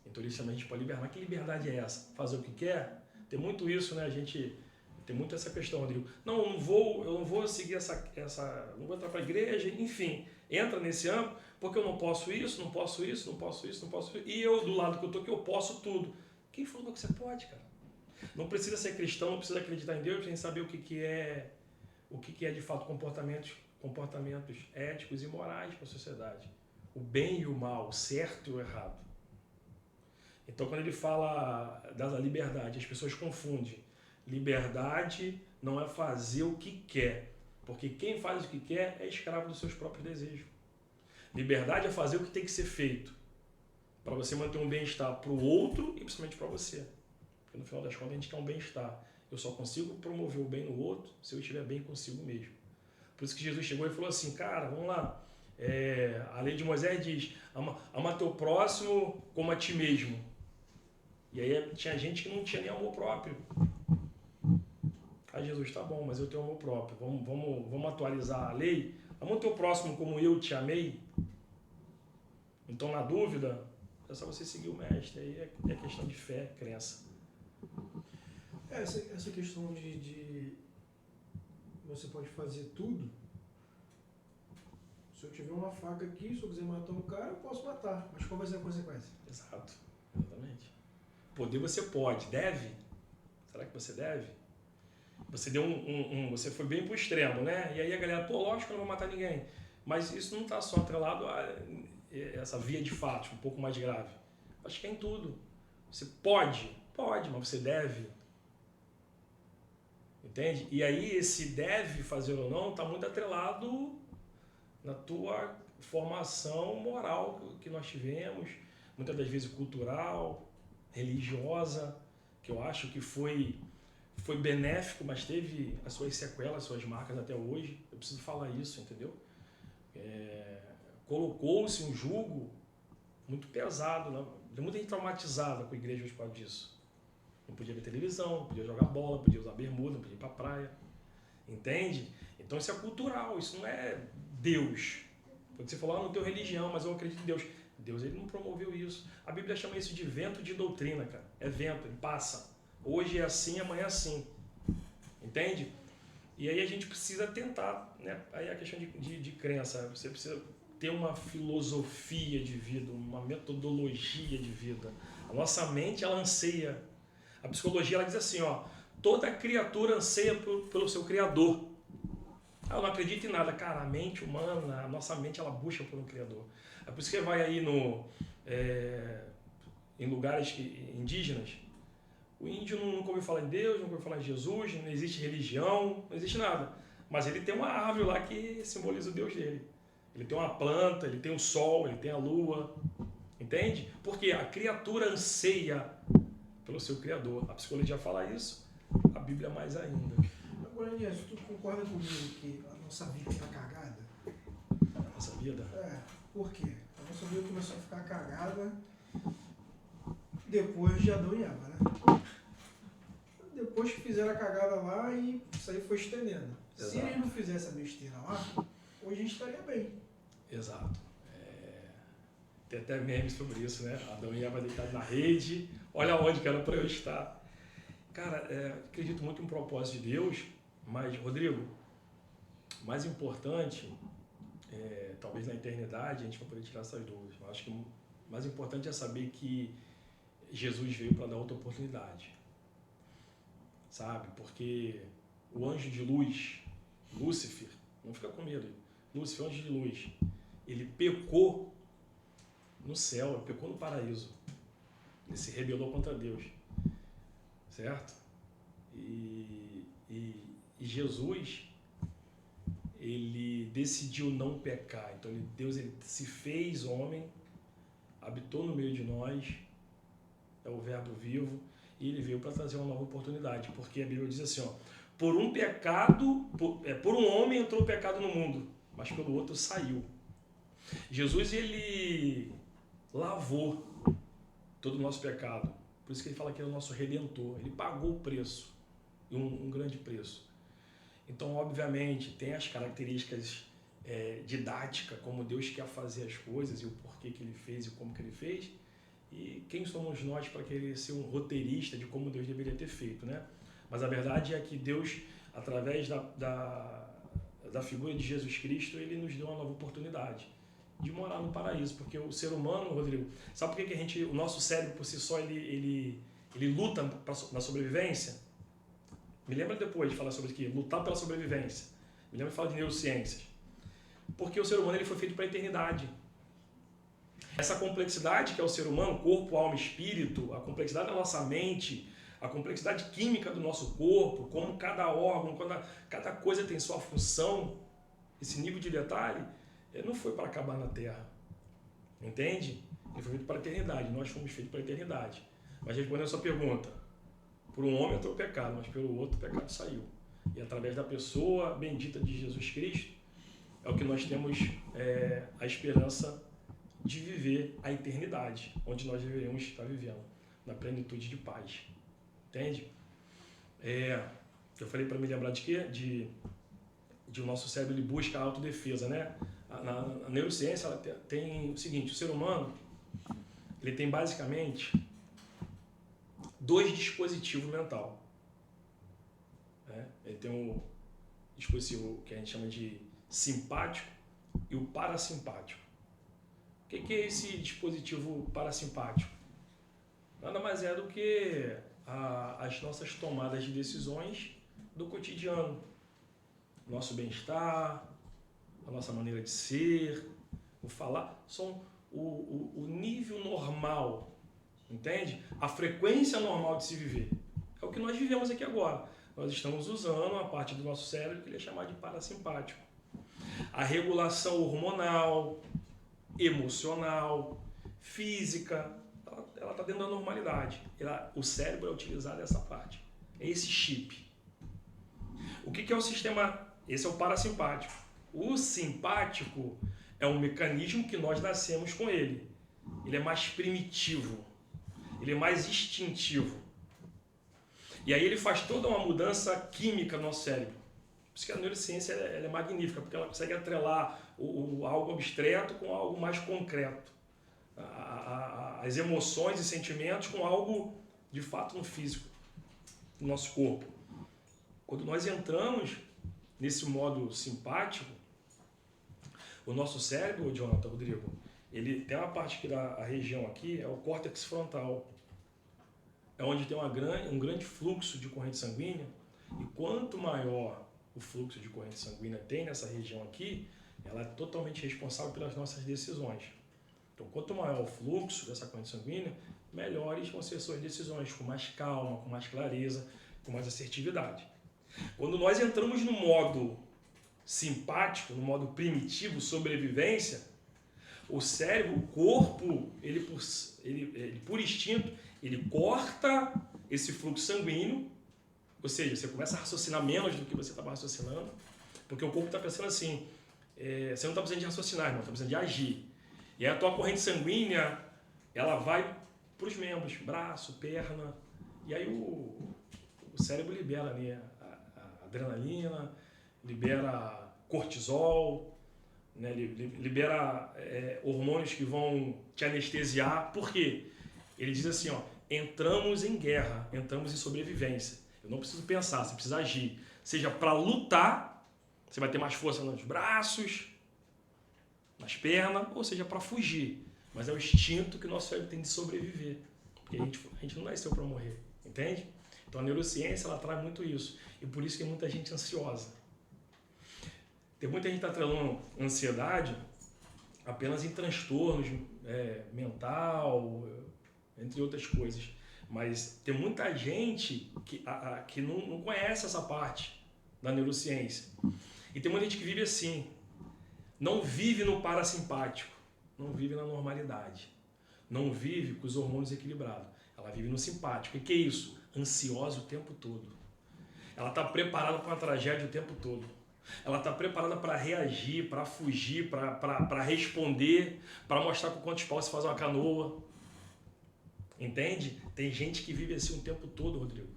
Então ele chama a gente para libertar. Mas que liberdade é essa? Fazer o que quer? Tem muito isso, né? A gente tem muito essa questão, Rodrigo. Não, eu não vou seguir não vou entrar para a igreja, enfim, entra nesse âmbito, porque eu não posso isso, não posso isso, não posso isso, não posso isso. E eu, do lado que eu estou, que eu posso tudo. Quem falou que você pode, cara? Não precisa ser cristão, não precisa acreditar em Deus, nem saber o que é de fato comportamentos éticos e morais para a sociedade. O bem e o mal, o certo e o errado. Então, quando ele fala da liberdade, as pessoas confundem. Liberdade não é fazer o que quer, porque quem faz o que quer é escravo dos seus próprios desejos. Liberdade é fazer o que tem que ser feito, para você manter um bem-estar para o outro e principalmente para você. Porque no final das contas a gente quer um bem-estar. Eu só consigo promover o bem no outro se eu estiver bem consigo mesmo. Por isso que Jesus chegou e falou assim, cara, vamos lá, a lei de Moisés diz, ama teu próximo como a ti mesmo. E aí tinha gente que não tinha nem amor próprio. Aí Jesus, tá bom, mas eu tenho amor próprio, vamos atualizar a lei, ama teu próximo como eu te amei. Então, na dúvida, é só você seguir o mestre, aí é questão de fé, crença. Essa questão de você pode fazer tudo. Se eu tiver uma faca aqui, se eu quiser matar um cara, eu posso matar. Mas qual vai ser a consequência? Exato, exatamente. Poder você pode, deve? Será que você deve? Você deu você foi bem pro extremo, né? E aí a galera, lógico que eu não vou matar ninguém. Mas isso não está só atrelado a essa via de fato, um pouco mais grave. Acho que é em tudo. Você pode, mas você deve. Entende? E aí esse deve fazer ou não está muito atrelado na tua formação moral que nós tivemos, muitas das vezes cultural, religiosa, que eu acho que foi benéfico, mas teve as suas sequelas, as suas marcas até hoje. Eu preciso falar isso, entendeu? Colocou-se um jugo muito pesado, né? Tem muita gente traumatizada com a igreja por causa disso. Não podia ver televisão, não podia jogar bola, não podia usar bermuda, não podia ir para a praia. Entende? Então isso é cultural, isso não é Deus. Quando você falou, não tenho religião, mas eu acredito em Deus. Deus, ele não promoveu isso. A Bíblia chama isso de vento de doutrina, cara. É vento, ele passa. Hoje é assim, amanhã é assim. Entende? E aí a gente precisa tentar, né? Aí a questão de crença, você precisa ter uma filosofia de vida, uma metodologia de vida. A nossa mente, ela anseia. A psicologia, ela diz assim, ó, toda criatura anseia pelo seu Criador. Eu não acredito em nada. Cara, a mente humana, a nossa mente, ela busca por um Criador. É por isso que vai aí em lugares indígenas, o índio nunca ouviu falar em Deus, nunca ouviu falar em Jesus, não existe religião, não existe nada. Mas ele tem uma árvore lá que simboliza o Deus dele. Ele tem uma planta, ele tem o sol, ele tem a lua. Entende? Porque a criatura anseia pelo seu Criador. A psicologia fala isso, a Bíblia mais ainda. Agora, Elias, tu concorda comigo que a nossa vida está cagada? A nossa vida? Por quê? A nossa vida começou a ficar cagada depois de Adão e Eva, né? Depois que fizeram a cagada lá e isso aí foi estendendo. Exato. Se eles não fizessem a besteira lá, hoje a gente estaria bem. Exato. Tem até memes sobre isso, né? Adão e Eva deitados na rede, olha onde que era para eu estar. Cara, acredito muito em propósito de Deus, mas, Rodrigo, mais importante, talvez na eternidade a gente vai poder tirar essas dúvidas. Eu acho que o mais importante é saber que Jesus veio para dar outra oportunidade, sabe? Porque o anjo de luz, Lúcifer, não fica com medo, Lúcifer, anjo de luz, ele pecou no céu, ele pecou no paraíso, ele se rebelou contra Deus, certo? E Jesus, ele decidiu não pecar. Então Deus ele se fez homem, habitou no meio de nós, é o verbo vivo, e ele veio para trazer uma nova oportunidade, porque a Bíblia diz assim, ó, por um homem entrou o pecado no mundo, mas pelo outro saiu. Jesus, ele lavou todo o nosso pecado, por isso que ele fala que é o nosso Redentor, ele pagou o preço, um grande preço. Então, obviamente, tem as características didáticas, como Deus quer fazer as coisas e o porquê que ele fez e como que ele fez. E quem somos nós para querer ser um roteirista de como Deus deveria ter feito, né? Mas a verdade é que Deus, através da figura de Jesus Cristo, ele nos deu uma nova oportunidade de morar no paraíso. Porque o ser humano, Rodrigo, sabe por que o nosso cérebro por si só ele luta na sobrevivência? Me lembra depois de falar sobre aqui, lutar pela sobrevivência. Me lembra de falar de neurociências. Porque o ser humano ele foi feito para a eternidade. Essa complexidade que é o ser humano, corpo, alma, espírito, a complexidade da nossa mente, a complexidade química do nosso corpo, como cada órgão, cada coisa tem sua função, esse nível de detalhe, ele não foi para acabar na Terra. Entende? Ele foi feito para a eternidade. Nós fomos feitos para a eternidade. Mas respondendo a sua pergunta, por um homem entrou o pecado, mas pelo outro o pecado saiu. E através da pessoa bendita de Jesus Cristo, é o que nós temos a esperança de viver a eternidade, onde nós deveríamos estar vivendo, na plenitude de paz. Entende? Eu falei para me lembrar de quê? De o nosso cérebro ele busca a autodefesa, né? A neurociência ela tem o seguinte, o ser humano ele tem basicamente 2 dispositivos mentais. Ele tem um dispositivo que a gente chama de simpático e o parasimpático. O que é esse dispositivo parasimpático? Nada mais é do que as nossas tomadas de decisões do cotidiano. Nosso bem-estar, a nossa maneira de ser, o falar, são o nível normal, entende? A frequência normal de se viver. É o que nós vivemos aqui agora. Nós estamos usando a parte do nosso cérebro que ele é chamado de parasimpático. A regulação hormonal, emocional, física, ela está dentro da normalidade. O cérebro é utilizado nessa parte. É esse chip. O que é o sistema? Esse é o parasimpático. O simpático é um mecanismo que nós nascemos com ele. Ele é mais primitivo. Ele é mais instintivo. E aí ele faz toda uma mudança química no nosso cérebro. Por isso que a neurociência ela é magnífica, porque ela consegue atrelar algo abstrato com algo mais concreto. As emoções e sentimentos com algo de fato no físico, no nosso corpo. Quando nós entramos nesse modo simpático, o nosso cérebro, Jonathan, Rodrigo, ele tem uma parte que a região aqui é o córtex frontal. É onde tem um grande fluxo de corrente sanguínea, e quanto maior o fluxo de corrente sanguínea tem nessa região aqui, ela é totalmente responsável pelas nossas decisões. Então, quanto maior o fluxo dessa corrente sanguínea, melhores vão ser suas decisões, com mais calma, com mais clareza, com mais assertividade. Quando nós entramos no modo simpático, no modo primitivo, sobrevivência, o cérebro, o corpo, ele por instinto, ele corta esse fluxo sanguíneo, ou seja, você começa a raciocinar menos do que você estava raciocinando, porque o corpo está pensando assim, você não está precisando de raciocinar, irmão, está precisando de agir. E aí a tua corrente sanguínea, ela vai para os membros, braço, perna, e aí o cérebro libera ali a adrenalina, libera cortisol, né, libera hormônios que vão te anestesiar. Por quê? Ele diz assim, ó, entramos em guerra, entramos em sobrevivência. Eu não preciso pensar, você precisa agir. Seja para lutar, você vai ter mais força nos braços, nas pernas, ou seja, para fugir. Mas é o instinto que o nosso cérebro tem de sobreviver. Porque a gente não nasceu para morrer, entende? Então a neurociência, ela traz muito isso. E por isso que tem muita gente ansiosa. Tem muita gente que está atrelando ansiedade apenas em transtornos mental, entre outras coisas. Mas tem muita gente que não conhece essa parte da neurociência. E tem muita gente que vive assim, não vive no parasimpático, não vive na normalidade, não vive com os hormônios equilibrados. Ela vive no simpático. E que é isso? Ansiosa o tempo todo. Ela está preparada para uma tragédia o tempo todo. Ela está preparada para reagir, para fugir, para responder, para mostrar com quantos paus se faz uma canoa. Entende? Tem gente que vive assim o tempo todo, Rodrigo.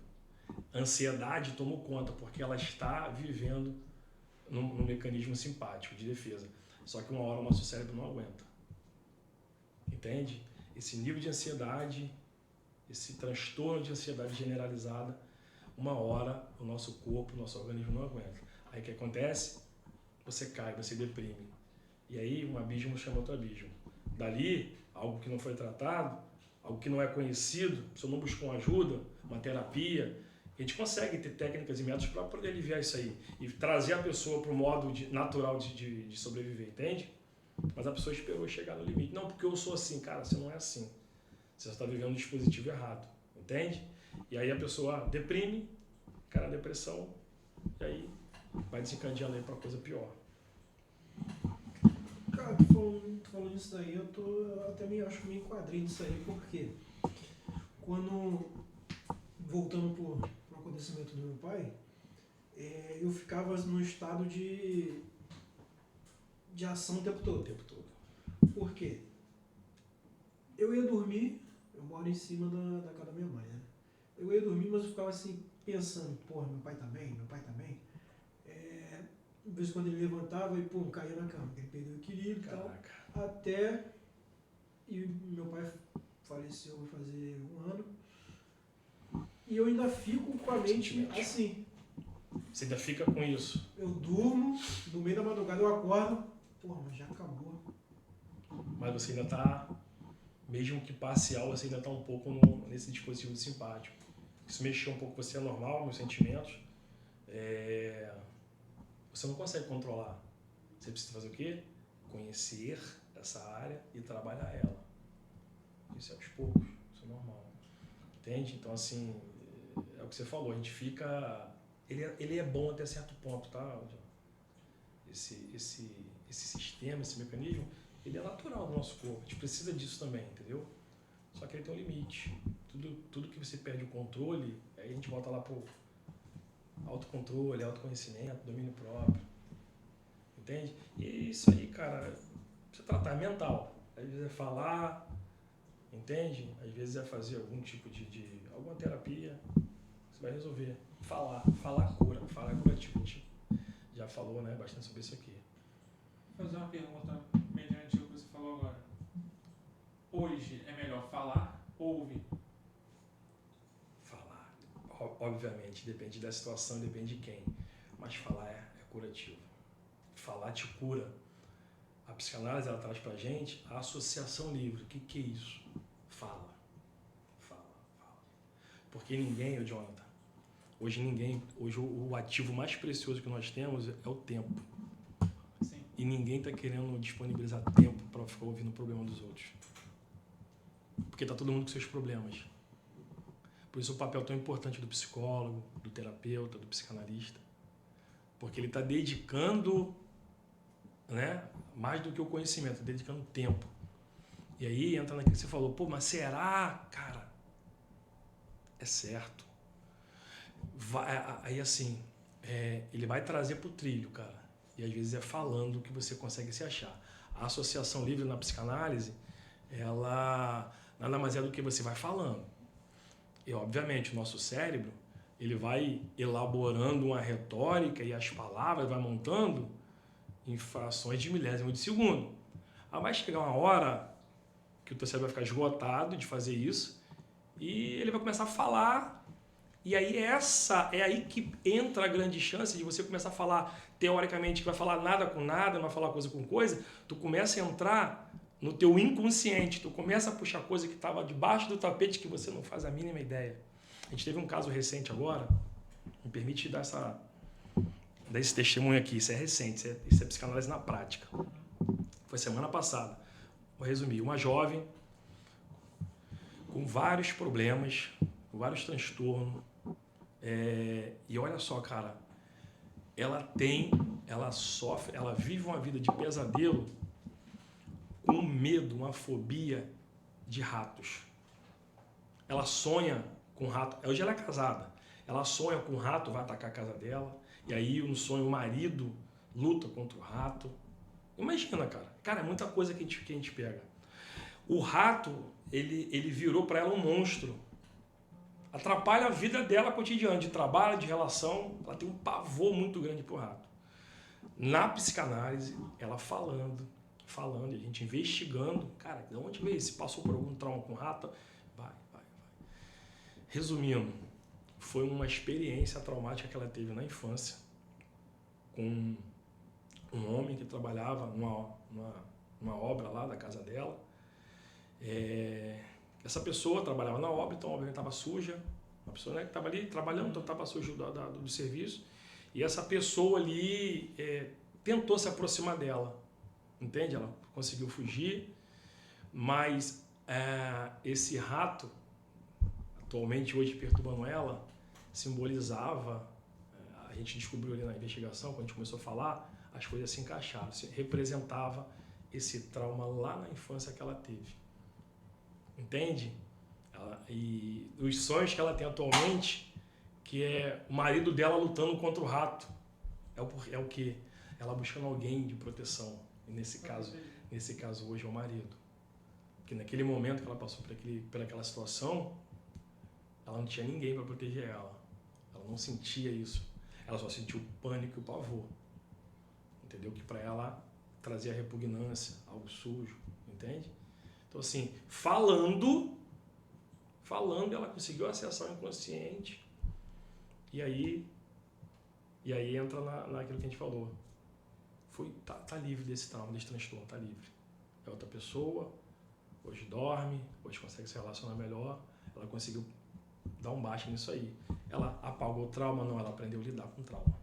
A ansiedade tomou conta, porque ela está vivendo num mecanismo simpático de defesa. Só que uma hora o nosso cérebro não aguenta. Entende? Esse nível de ansiedade, esse transtorno de ansiedade generalizada, uma hora o nosso corpo, o nosso organismo não aguenta. Aí o que acontece? Você cai, você deprime. E aí um abismo chama outro abismo. Dali, algo que não foi tratado, algo que não é conhecido, se eu não buscar uma ajuda, uma terapia, a gente consegue ter técnicas e métodos para poder aliviar isso aí e trazer a pessoa para o modo natural de sobreviver, entende? Mas a pessoa esperou chegar no limite. Não, porque eu sou assim. Cara, você não é assim. Você está vivendo um dispositivo errado, entende? E aí a pessoa deprime, cara, depressão, e aí vai desencadeando aí para coisa pior. Cara, tu falando isso daí, eu até acho meio quadrinho disso aí, porque quando, voltando pro acontecimento do meu pai, eu ficava num estado de ação o tempo todo. Por quê? Eu ia dormir, eu moro em cima da casa da minha mãe, né? Eu ia dormir, mas eu ficava assim, pensando, porra, meu pai tá bem? De vez em quando ele levantava e, pum, caía na cama, ele perdeu o equilíbrio e tal. Até, e meu pai faleceu, vai fazer 1 ano, e eu ainda fico com a mente assim. Você ainda fica com isso? Eu durmo, no meio da madrugada eu acordo, porra, mas já acabou. Mas você ainda está, mesmo que parcial, você ainda está um pouco nesse dispositivo simpático. Isso mexeu um pouco com você, é normal, meus sentimentos. Você não consegue controlar. Você precisa fazer o quê? Conhecer essa área e trabalhar ela. Isso é aos poucos, isso é normal. Entende? Então, assim, é o que você falou, a gente fica... Ele é bom até certo ponto, tá? Esse sistema, esse mecanismo, ele é natural do nosso corpo. A gente precisa disso também, entendeu? Só que ele tem um limite. Tudo que você perde o controle, aí a gente volta lá pro autocontrole, autoconhecimento, domínio próprio. Entende? E isso aí, cara, você tratar é mental. Às vezes é falar, entende? Às vezes é fazer algum tipo de alguma terapia. Você vai resolver. Falar cura, falar é curativo. bastante sobre isso aqui. Vou fazer uma pergunta mediante o que você falou agora. Hoje é melhor falar ou ouvir? Falar, obviamente, depende da situação, depende de quem, mas falar é curativo. Falar te cura. A psicanálise, ela traz pra gente a associação livre. O que é isso? Fala. Porque ninguém, Jonathan, hoje o ativo mais precioso que nós temos é o tempo. Sim. E ninguém está querendo disponibilizar tempo para ficar ouvindo o problema dos outros. Porque está todo mundo com seus problemas. Por isso o papel tão importante do psicólogo, do terapeuta, do psicanalista. Porque ele está dedicando, né, mais do que o conhecimento, dedicando tempo. E aí entra naquilo que você falou, pô, mas será, cara? É certo. Aí assim, ele vai trazer pro trilho, cara. E às vezes é falando que você consegue se achar. A associação livre na psicanálise, ela nada mais é do que você vai falando. E obviamente o nosso cérebro, ele vai elaborando uma retórica e as palavras vai montando em frações de milésimo de segundo. Aí vai chegar uma hora que o teu cérebro vai ficar esgotado de fazer isso e ele vai começar a falar. E aí é aí que entra a grande chance de você começar a falar teoricamente que vai falar nada com nada, não vai falar coisa com coisa. Tu começa a entrar no teu inconsciente, tu começa a puxar coisa que estava debaixo do tapete que você não faz a mínima ideia. A gente teve um caso recente agora, me permite dar esse testemunho aqui, isso é recente, isso é psicanálise na prática. Foi semana passada. Vou resumir, uma jovem com vários problemas, com vários transtornos, e olha só, cara, ela sofre, ela vive uma vida de pesadelo com medo, uma fobia de ratos. Ela sonha com rato, hoje ela é casada, ela sonha com o rato, vai atacar a casa dela, e aí no sonho o marido luta contra o rato. Imagina, cara, é muita coisa que a gente pega. O rato, ele virou para ela um monstro. Atrapalha a vida dela cotidiana, de trabalho, de relação. Ela tem um pavor muito grande pro rato. Na psicanálise, ela falando, e a gente investigando. Cara, de onde veio? Se passou por algum trauma com rato? Vai. Resumindo, foi uma experiência traumática que ela teve na infância com um homem que trabalhava numa obra lá da casa dela. Essa pessoa trabalhava na obra, então a obra estava suja. Uma pessoa, né, que estava ali trabalhando, então estava sujo do serviço. E essa pessoa ali tentou se aproximar dela. Entende? Ela conseguiu fugir. Mas esse rato, atualmente hoje perturbando ela, simbolizava, a gente descobriu ali na investigação, quando a gente começou a falar, as coisas se encaixaram. Representava esse trauma lá na infância que ela teve. Entende? E os sonhos que ela tem atualmente, que é o marido dela lutando contra o rato, é o que? Ela buscando alguém de proteção. E nesse caso hoje é o marido. Porque naquele momento que ela passou por aquela situação, ela não tinha ninguém para proteger ela. Ela não sentia isso. Ela só sentiu o pânico e o pavor. Entendeu? Que para ela trazia repugnância, algo sujo. Entende? Então, assim, falando, ela conseguiu acessar o inconsciente e aí entra naquilo que a gente falou. Tá livre desse trauma, desse transtorno, tá livre. É outra pessoa, hoje dorme, hoje consegue se relacionar melhor, ela conseguiu dar um baixo nisso aí. Ela apagou o trauma? Não, ela aprendeu a lidar com o trauma.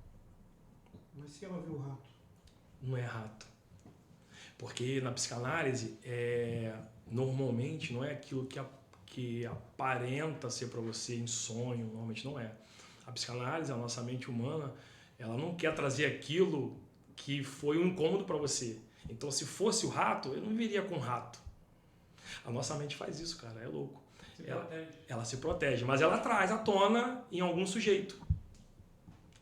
Mas se ela viu o rato? Não é rato. Porque na psicanálise, normalmente não é aquilo que aparenta ser para você em sonho, normalmente não é. A psicanálise, a nossa mente humana, ela não quer trazer aquilo que foi um incômodo para você. Então, se fosse o rato, eu não viria com o rato. A nossa mente faz isso, cara, é louco. Ela se protege, mas ela traz à tona em algum sujeito.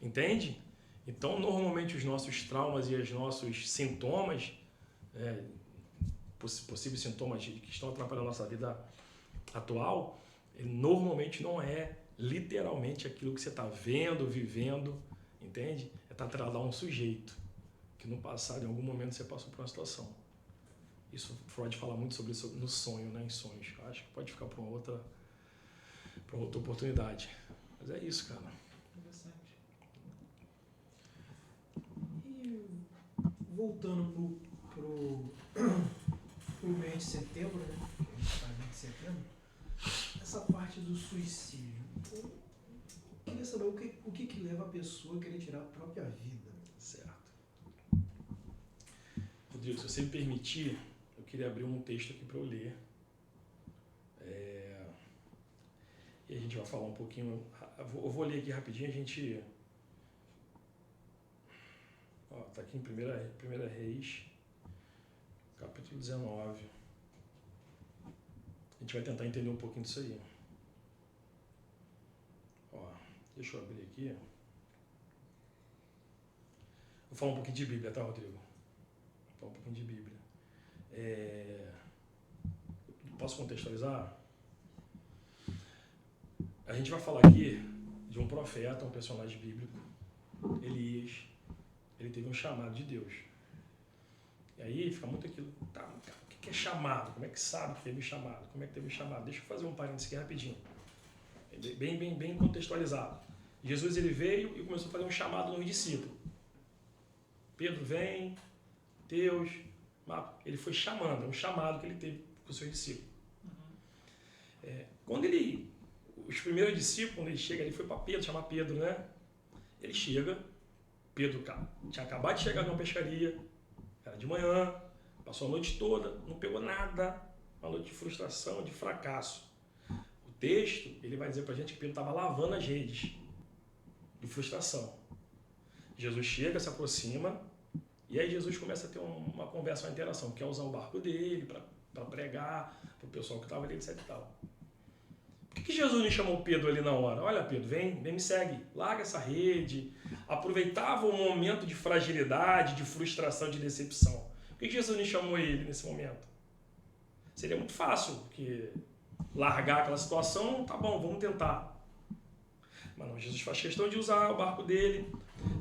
Entende? Então, normalmente, os nossos traumas e os nossos sintomas, possíveis sintomas que estão atrapalhando a nossa vida atual, normalmente não é literalmente aquilo que você está vendo, vivendo, entende? Está atrelado a um sujeito. que no passado, em algum momento, você passou por uma situação. Isso Freud fala muito sobre isso no sonho, né? Em sonhos. Acho que pode ficar para uma outra oportunidade. Mas é isso, cara. Interessante. E voltando pro mês de setembro, né? Que a gente está no mês de setembro, essa parte do suicídio. Eu queria saber o que leva a pessoa a querer tirar a própria vida. Certo. Rodrigo, se você me permitir, eu queria abrir um texto aqui para eu ler. E a gente vai falar um pouquinho. Eu vou ler aqui rapidinho, a gente. Está aqui em 1 Reis, capítulo 19. A gente vai tentar entender um pouquinho disso aí. Deixa eu abrir aqui. Vou falar um pouquinho de Bíblia, tá, Rodrigo? Vou falar um pouquinho de Bíblia. Posso contextualizar? A gente vai falar aqui de um profeta, um personagem bíblico, Elias. Ele teve um chamado de Deus. E aí fica muito aquilo, tá, cara, o que é chamado? Como é que sabe que teve um chamado? Como é que teve um chamado? Deixa eu fazer um parênteses aqui rapidinho. Bem contextualizado. Jesus ele veio e começou a fazer um chamado nos discípulos. Pedro vem, Deus, ele foi chamando, é um chamado que ele teve com os seus discípulos. Quando os primeiros discípulos, quando ele chega, ele foi para Pedro, chamar Pedro, né? Ele chega, Pedro tinha acabado de chegar numa pescaria, era de manhã, passou a noite toda, não pegou nada, uma noite de frustração, de fracasso. O texto, ele vai dizer pra gente que Pedro estava lavando as redes de frustração. Jesus chega, se aproxima, e aí Jesus começa a ter uma conversa, uma interação, quer usar o barco dele para pregar para o pessoal que estava ali, etc e tal. Por que Jesus não chamou Pedro ali na hora? Olha, Pedro, vem me segue, larga essa rede. Aproveitava o momento de fragilidade, de frustração, de decepção. Por que Jesus não chamou ele nesse momento? Seria muito fácil, porque largar aquela situação, tá bom, vamos tentar. Mas não, Jesus faz questão de usar o barco dele,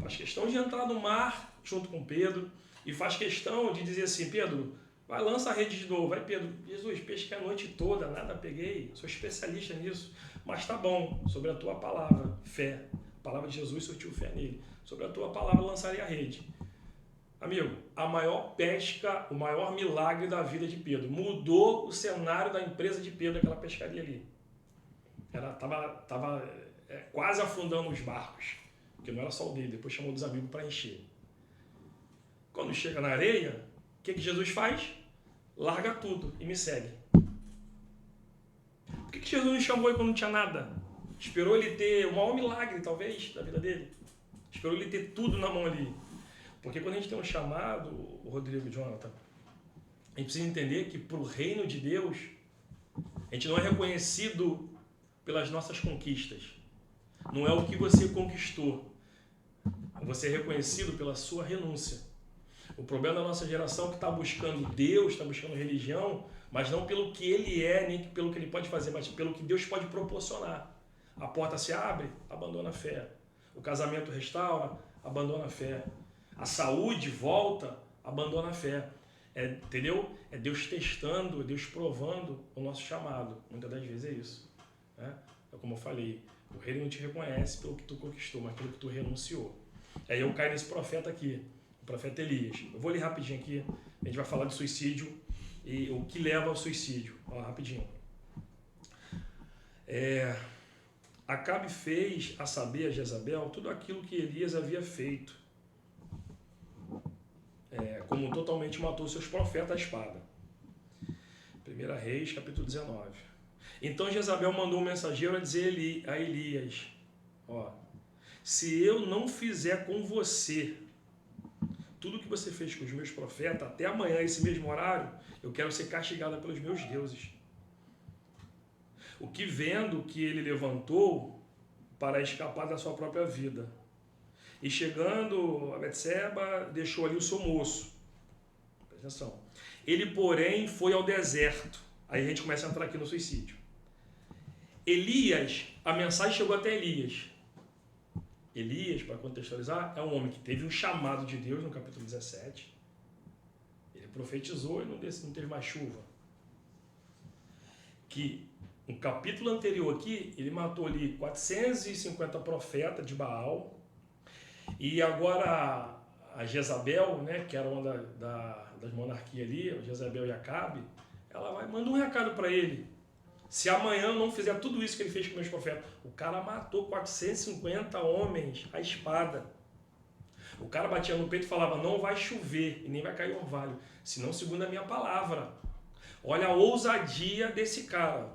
faz questão de entrar no mar junto com Pedro e faz questão de dizer assim, Pedro, vai, lança a rede de novo. Vai, Pedro, Jesus, pesquei a noite toda, nada peguei, sou especialista nisso, mas tá bom, sobre a tua palavra, fé. A palavra de Jesus surtiu fé nele. Sobre a tua palavra lançarei a rede. Amigo, a maior pesca, o maior milagre da vida de Pedro. Mudou o cenário da empresa de Pedro, aquela pescaria ali. Tava quase afundando os barcos, porque não era só o dele, depois chamou dos amigos para encher. Quando chega na areia, o que Jesus faz? Larga tudo e me segue. Por que Jesus não chamou ele quando não tinha nada? Esperou ele ter o maior milagre, talvez, da vida dele. Esperou ele ter tudo na mão ali. Porque quando a gente tem um chamado, o Rodrigo e Jonathan, a gente precisa entender que para o reino de Deus, a gente não é reconhecido pelas nossas conquistas. Não é o que você conquistou. Você é reconhecido pela sua renúncia. O problema da nossa geração é que está buscando Deus, está buscando religião, mas não pelo que Ele é, nem pelo que Ele pode fazer, mas pelo que Deus pode proporcionar. A porta se abre, abandona a fé. O casamento restaura, abandona a fé. A saúde volta, abandona a fé. Entendeu? É Deus testando, é Deus provando o nosso chamado. Muitas das vezes é isso. Né? É como eu falei, o rei não te reconhece pelo que tu conquistou, mas pelo que tu renunciou. Aí eu caio nesse profeta aqui, o profeta Elias. Eu vou ler rapidinho aqui, a gente vai falar de suicídio e o que leva ao suicídio. Ó, rapidinho. Acabe fez a saber a Jezabel tudo aquilo que Elias havia feito. Como totalmente matou seus profetas à espada. 1 Reis, capítulo 19. Então Jezabel mandou um mensageiro a dizer a Elias, se eu não fizer com você tudo que você fez com os meus profetas, até amanhã, esse mesmo horário, eu quero ser castigada pelos meus deuses. O que vendo que ele levantou para escapar da sua própria vida. E chegando a Betseba, deixou ali o seu moço. Presta atenção. Ele, porém, foi ao deserto. Aí a gente começa a entrar aqui no suicídio. Elias, a mensagem chegou até Elias. Elias, para contextualizar, é um homem que teve um chamado de Deus no capítulo 17. Ele profetizou e não teve mais chuva. Que no capítulo anterior aqui, ele matou ali 450 profetas de Baal. E agora a Jezabel, né, que era uma das monarquias ali, a Jezabel e Acabe, ela manda um recado para ele. Se amanhã não fizer tudo isso que ele fez com meus profetas, o cara matou 450 homens à espada. O cara batia no peito e falava, não vai chover e nem vai cair orvalho, senão segundo a minha palavra. Olha a ousadia desse cara.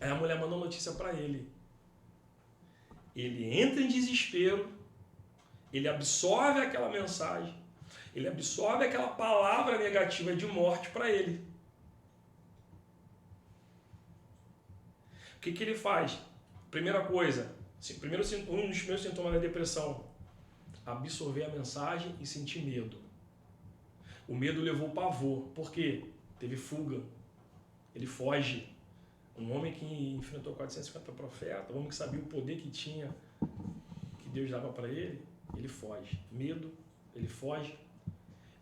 Aí a mulher mandou notícia para ele. Ele entra em desespero, ele absorve aquela mensagem, ele absorve aquela palavra negativa de morte para ele. O que ele faz? Primeira coisa, um dos primeiros sintomas da depressão, absorver a mensagem e sentir medo. O medo levou ao pavor. Por quê? Teve fuga. Ele foge. Um homem que enfrentou 450 profetas, um homem que sabia o poder que tinha, que Deus dava para ele, ele foge. Medo, ele foge.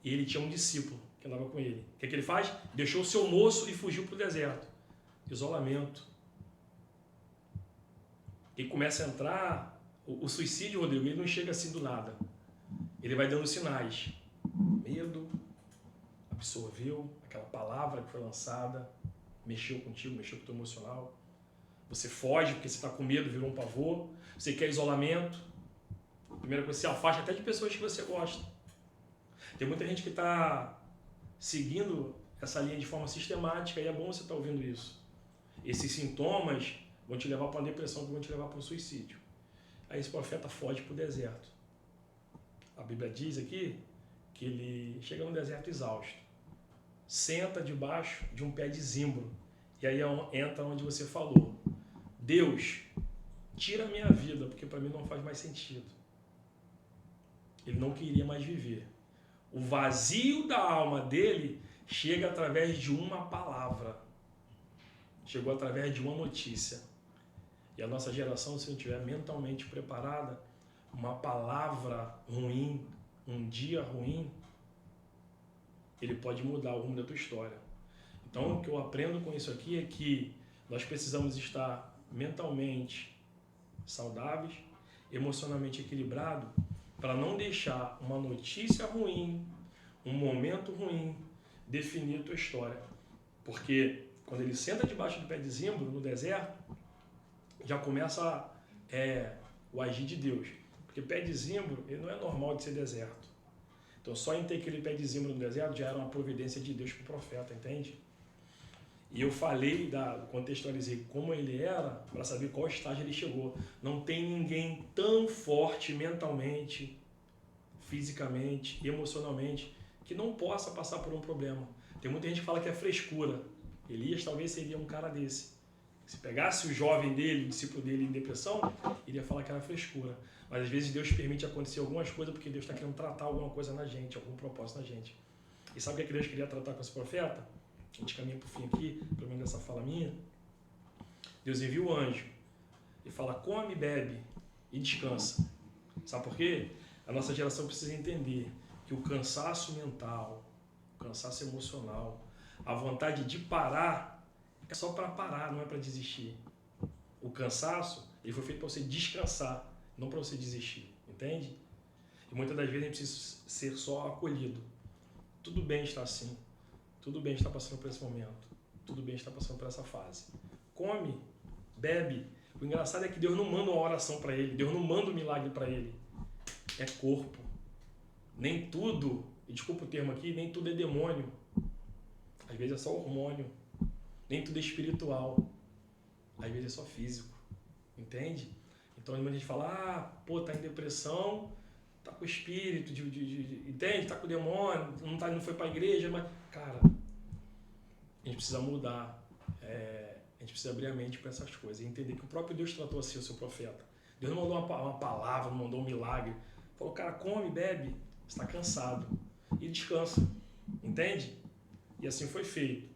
E ele tinha um discípulo que andava com ele. O que ele faz? Deixou o seu moço e fugiu para o deserto. Isolamento. E começa a entrar, o suicídio, Rodrigo, ele não chega assim do nada. Ele vai dando sinais. Medo, absorveu aquela palavra que foi lançada, mexeu contigo, mexeu com o teu emocional. Você foge porque você está com medo, virou um pavor. Você quer isolamento. Primeira coisa, você afasta até de pessoas que você gosta. Tem muita gente que está seguindo essa linha de forma sistemática e é bom você estar ouvindo isso. Esses sintomas vão te levar para uma depressão, que vão te levar para um suicídio. Aí esse profeta foge para o deserto. A Bíblia diz aqui que ele chega no deserto exausto. Senta debaixo de um pé de zimbro. E aí entra onde você falou. Deus, tira a minha vida, porque para mim não faz mais sentido. Ele não queria mais viver. O vazio da alma dele chega através de uma palavra. Chegou através de uma notícia. E a nossa geração, se não estiver mentalmente preparada, uma palavra ruim, um dia ruim, ele pode mudar o rumo da tua história. Então, o que eu aprendo com isso aqui é que nós precisamos estar mentalmente saudáveis, emocionalmente equilibrados, para não deixar uma notícia ruim, um momento ruim, definir a tua história. Porque quando ele senta debaixo do pé de zimbro, no deserto, já começa o agir de Deus. Porque pé de zimbro, ele não é normal de ser deserto. Então, só em ter aquele pé de zimbro no deserto já era uma providência de Deus para o profeta, entende? E eu contextualizei como ele era, para saber qual estágio ele chegou. Não tem ninguém tão forte mentalmente, fisicamente, emocionalmente, que não possa passar por um problema. Tem muita gente que fala que é frescura. Elias talvez seria um cara desse. Se pegasse o jovem dele, o discípulo dele em depressão, iria falar que era frescura. Mas às vezes Deus permite acontecer algumas coisas porque Deus está querendo tratar alguma coisa na gente, algum propósito na gente. E sabe o que Deus queria tratar com esse profeta? A gente caminha para o fim aqui, pelo menos nessa fala minha. Deus envia o anjo e fala, come, bebe e descansa. Sabe por quê? A nossa geração precisa entender que o cansaço mental, o cansaço emocional, a vontade de parar é só para parar, não é para desistir. O cansaço, ele foi feito para você descansar, não para você desistir, entende? E muitas das vezes a gente precisa ser só acolhido. Tudo bem estar assim, tudo bem estar passando por esse momento, tudo bem estar passando por essa fase. Come, bebe. O engraçado é que Deus não manda uma oração para ele, Deus não manda um milagre para ele. É corpo. Nem tudo, e desculpa o termo aqui, nem tudo é demônio. Às vezes é só hormônio. Nem tudo é espiritual. Às vezes é só físico. Entende? Então, a gente fala, tá em depressão, tá com espírito, entende? Tá com demônio, não foi para a igreja, mas, cara, a gente precisa mudar. A gente precisa abrir a mente para essas coisas e entender que o próprio Deus tratou assim o seu profeta. Deus não mandou uma palavra, não mandou um milagre. Falou, cara, come, bebe, você está cansado. E descansa. Entende? E assim foi feito.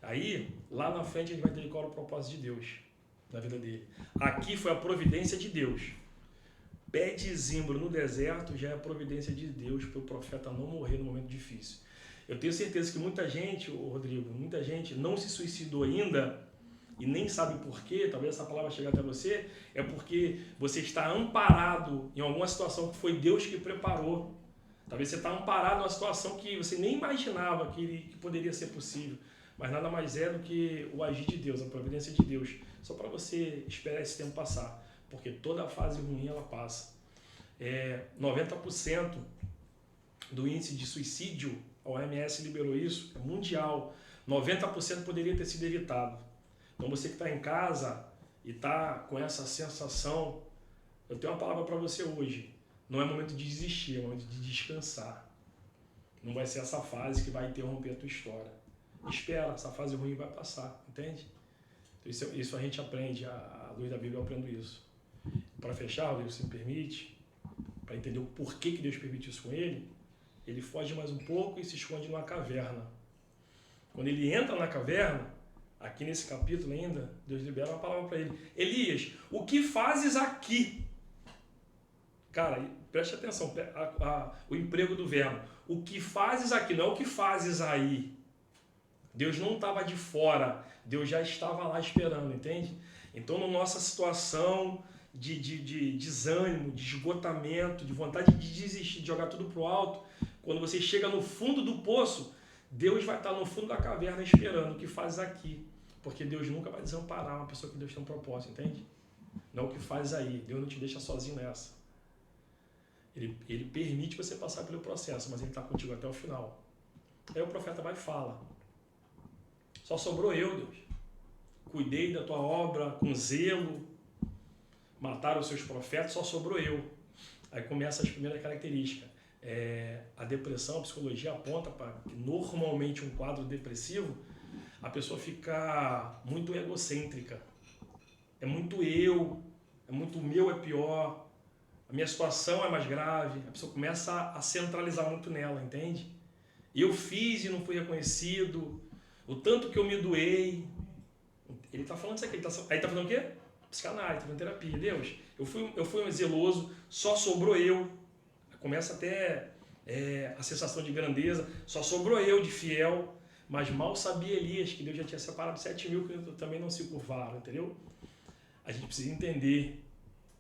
Aí, lá na frente, a gente vai entender qual era o propósito de Deus na vida dele. Aqui foi a providência de Deus. pé de zimbro no deserto já é a providência de Deus para o profeta não morrer no momento difícil. Eu tenho certeza que muita gente, Rodrigo, muita gente não se suicidou ainda e nem sabe por quê, talvez essa palavra chegue até você, é porque você está amparado em alguma situação que foi Deus que preparou. Talvez você está amparado numa situação que você nem imaginava que poderia ser possível, mas nada mais é do que o agir de Deus, a providência de Deus, só para você esperar esse tempo passar, porque toda fase ruim ela passa. 90% do índice de suicídio, a OMS liberou isso, é mundial, 90% poderia ter sido evitado. Então você que está em casa e está com essa sensação, eu tenho uma palavra para você hoje. Não é momento de desistir, é momento de descansar. Não vai ser essa fase que vai interromper a tua história. Espera, essa fase ruim vai passar, entende? Então isso a gente aprende, a luz da Bíblia eu aprendo isso. Para fechar, Deus se me permite, para entender o porquê que Deus permite isso com ele, ele foge mais um pouco e se esconde numa caverna. Quando ele entra na caverna, aqui nesse capítulo ainda, Deus libera uma palavra para ele. Elias, o que fazes aqui? Cara, preste atenção, o emprego do verbo. O que fazes aqui, não é o que fazes aí. Deus não estava de fora, Deus já estava lá esperando, entende? Então, na nossa situação de desânimo, de esgotamento, de vontade de desistir, de jogar tudo para o alto, quando você chega no fundo do poço, Deus vai estar no fundo da caverna esperando o que fazes aqui. Porque Deus nunca vai desamparar uma pessoa que Deus tem um propósito, entende? Não o que faz aí, Deus não te deixa sozinho nessa. Ele permite você passar pelo processo, mas ele está contigo até o final. Aí o profeta vai e fala: só sobrou eu, Deus. Cuidei da tua obra com zelo, mataram os seus profetas, só sobrou eu. Aí começa as primeiras características. A depressão, a psicologia aponta para que normalmente um quadro depressivo, a pessoa fica muito egocêntrica. É muito eu, é muito o meu é pior. A minha situação é mais grave, a pessoa começa a centralizar muito nela, entende? Eu fiz e não fui reconhecido, o tanto que eu me doei. Ele está falando isso aqui, aí está falando o quê? Psicanálise, está falando terapia. Deus, eu fui um zeloso, só sobrou eu. Começa até a sensação de grandeza, só sobrou eu de fiel, mas mal sabia Elias que Deus já tinha separado 7.000 que também não se curvaram, entendeu? A gente precisa entender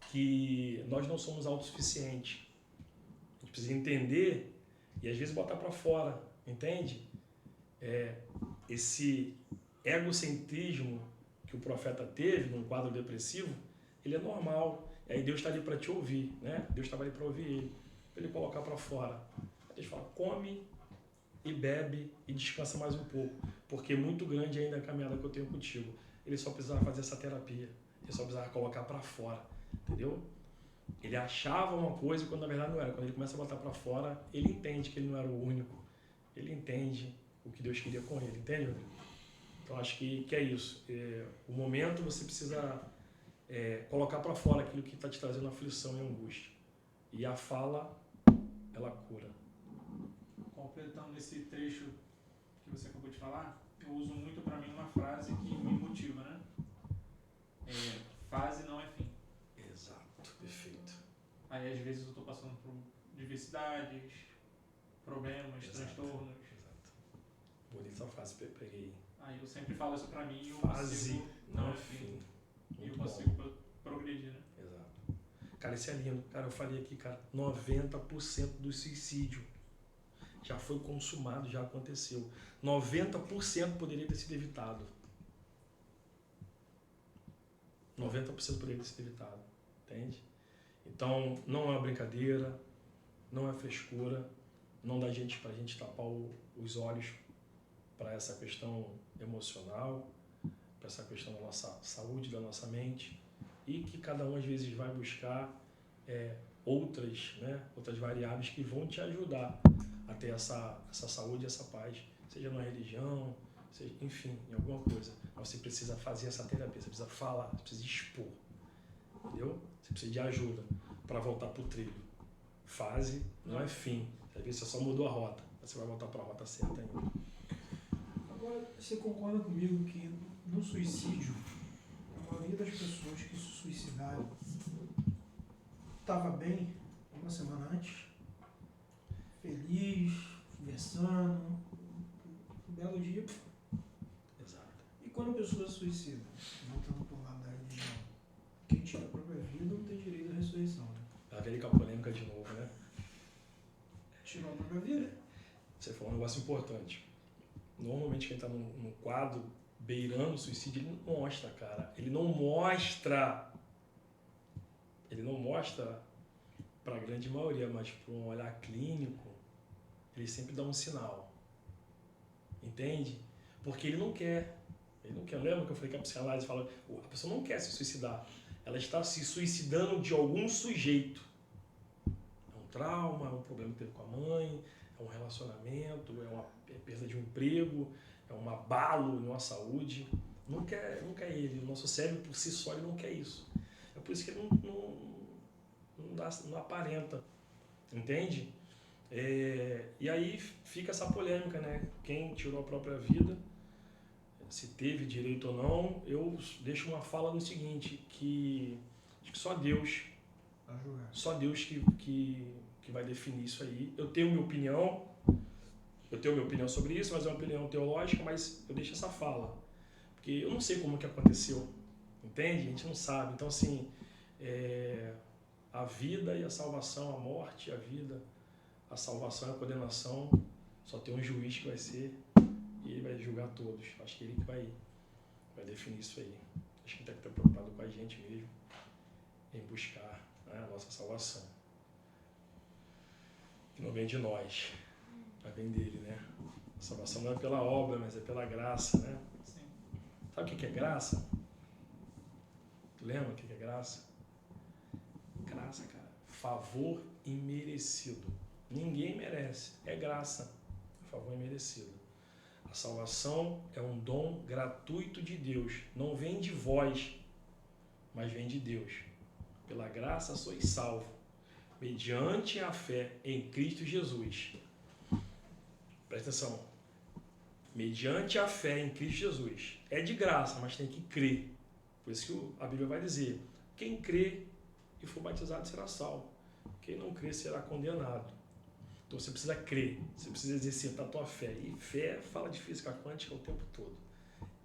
que nós não somos autossuficientes. A gente precisa entender e às vezes botar para fora, entende? Esse egocentrismo que o profeta teve num quadro depressivo, ele é normal. E aí Deus está ali para te ouvir, né? Deus estava ali para ouvir ele, para ele colocar para fora. Deus fala: come e bebe e descansa mais um pouco, porque é muito grande ainda a caminhada que eu tenho contigo. Ele só precisava fazer essa terapia, ele só precisava colocar para fora. Entendeu? Ele achava uma coisa quando na verdade não era. Quando ele começa a botar para fora, ele entende que ele não era o único. Ele entende o que Deus queria com ele, entende? Então acho que é isso. O momento você precisa colocar para fora aquilo que está te trazendo aflição e angústia. E a fala, ela cura. Completando esse trecho que você acabou de falar, eu uso muito para mim uma frase que me motiva, né? Fase não é fim. Perfeito. Aí às vezes eu estou passando por diversidades, problemas, transtornos. Exato. Bonita frase, peguei. Aí eu sempre falo isso pra mim e eu Fase consigo, não é fim. E eu consigo progredir, né? Exato. Cara, isso é lindo. Cara, eu falei aqui, cara, 90% do suicídio já foi consumado, já aconteceu. 90% poderia ter sido evitado. 90% poderia ter sido evitado. Entende? Então, não é uma brincadeira, não é frescura, não dá pra gente tapar os olhos para essa questão emocional, para essa questão da nossa saúde, da nossa mente, e que cada um às vezes vai buscar outras variáveis que vão te ajudar a ter essa saúde, essa paz, seja numa religião, seja, enfim, em alguma coisa. Mas você precisa fazer essa terapia, você precisa falar, você precisa expor, entendeu? Você precisa de ajuda para voltar para o trilho. Fase não é fim. Às vezes você só mudou a rota, mas você vai voltar para a rota certa ainda. Agora, você concorda comigo que no suicídio, a maioria das pessoas que se suicidaram estava bem uma semana antes, feliz, conversando, um belo dia. Exato. E quando a pessoa se suicida, voltando para o lado da religião, quem tira a própria vida não tem direito à ressurreição, né? Lá vem com a polêmica de novo, né? Tirou a própria vida. Você falou um negócio importante. Normalmente quem está num quadro beirando o suicídio, ele não mostra, cara. Ele não mostra para a grande maioria, mas para um olhar clínico, ele sempre dá um sinal. Entende? Porque ele não quer. Ele não quer. Lembra que eu falei que a psicanálise fala, a pessoa não quer se suicidar. Ela está se suicidando de algum sujeito. É um trauma, é um problema que teve com a mãe, é um relacionamento, é perda de um emprego, é um abalo em uma saúde. Não quer ele. O nosso cérebro, por si só, ele não quer isso. É por isso que ele não aparenta. Entende? E aí fica essa polêmica, né? Quem tirou a própria vida, se teve direito ou não. Eu deixo uma fala no seguinte, que acho que só Deus que vai definir isso aí. Eu tenho minha opinião sobre isso, mas é uma opinião teológica, mas eu deixo essa fala, porque eu não sei como que aconteceu, entende? A gente não sabe. Então, assim, a vida e a salvação, a morte, a vida, a salvação e a condenação, só tem um juiz que vai ser, e ele vai julgar todos. Acho que ele que vai definir isso aí. Acho que ele tem que estar preocupado com a gente mesmo, em buscar, né, a nossa salvação. Que não vem de nós, mas vem dele, né? A salvação não é pela obra, mas é pela graça, né? Sim. Sabe o que é graça? Tu lembra o que é graça? Graça, cara, favor imerecido. Ninguém merece, é graça, favor imerecido. A salvação é um dom gratuito de Deus, não vem de vós, mas vem de Deus. Pela graça sois salvos, mediante a fé em Cristo Jesus. Presta atenção. Mediante a fé em Cristo Jesus. É de graça, mas tem que crer. Por isso que a Bíblia vai dizer, quem crê e for batizado será salvo. Quem não crê será condenado. Então você precisa crer, você precisa exercitar a tua fé. E fé fala de física quântica o tempo todo.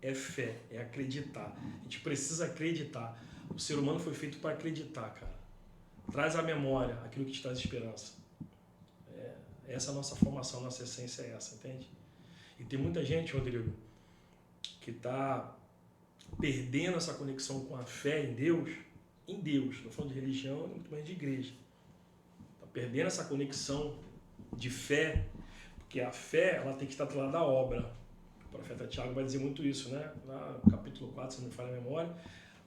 É fé, é acreditar. A gente precisa acreditar. O ser humano foi feito para acreditar, cara. Traz à memória aquilo que te traz esperança. Essa é a nossa formação, nossa essência é essa, entende? E tem muita gente, Rodrigo, que está perdendo essa conexão com a fé em Deus, não falando de religião, muito menos de igreja. Está perdendo essa conexão de fé, porque a fé ela tem que estar atrelada à obra. O profeta Tiago vai dizer muito isso, né? Lá no capítulo 4, se não me falha a memória,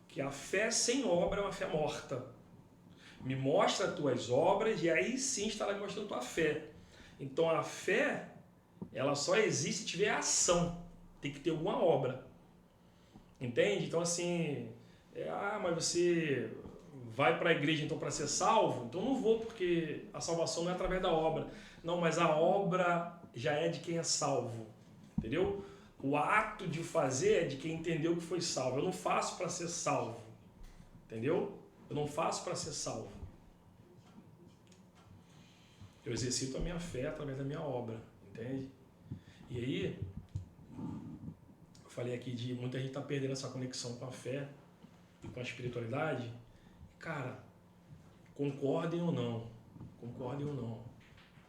que a fé sem obra é uma fé morta. Me mostra as tuas obras e aí sim estará me mostrando a tua fé. Então a fé, ela só existe se tiver ação. Tem que ter alguma obra. Entende? Então assim, mas você vai para a igreja então para ser salvo? Então não vou, porque a salvação não é através da obra. Não, mas a obra já é de quem é salvo. Entendeu? O ato de fazer é de quem entendeu que foi salvo. Eu não faço para ser salvo. Entendeu? Eu não faço para ser salvo. Eu exercito a minha fé através da minha obra, entende? E aí, eu falei aqui de muita gente tá perdendo essa conexão com a fé e com a espiritualidade. Cara, concordem ou não,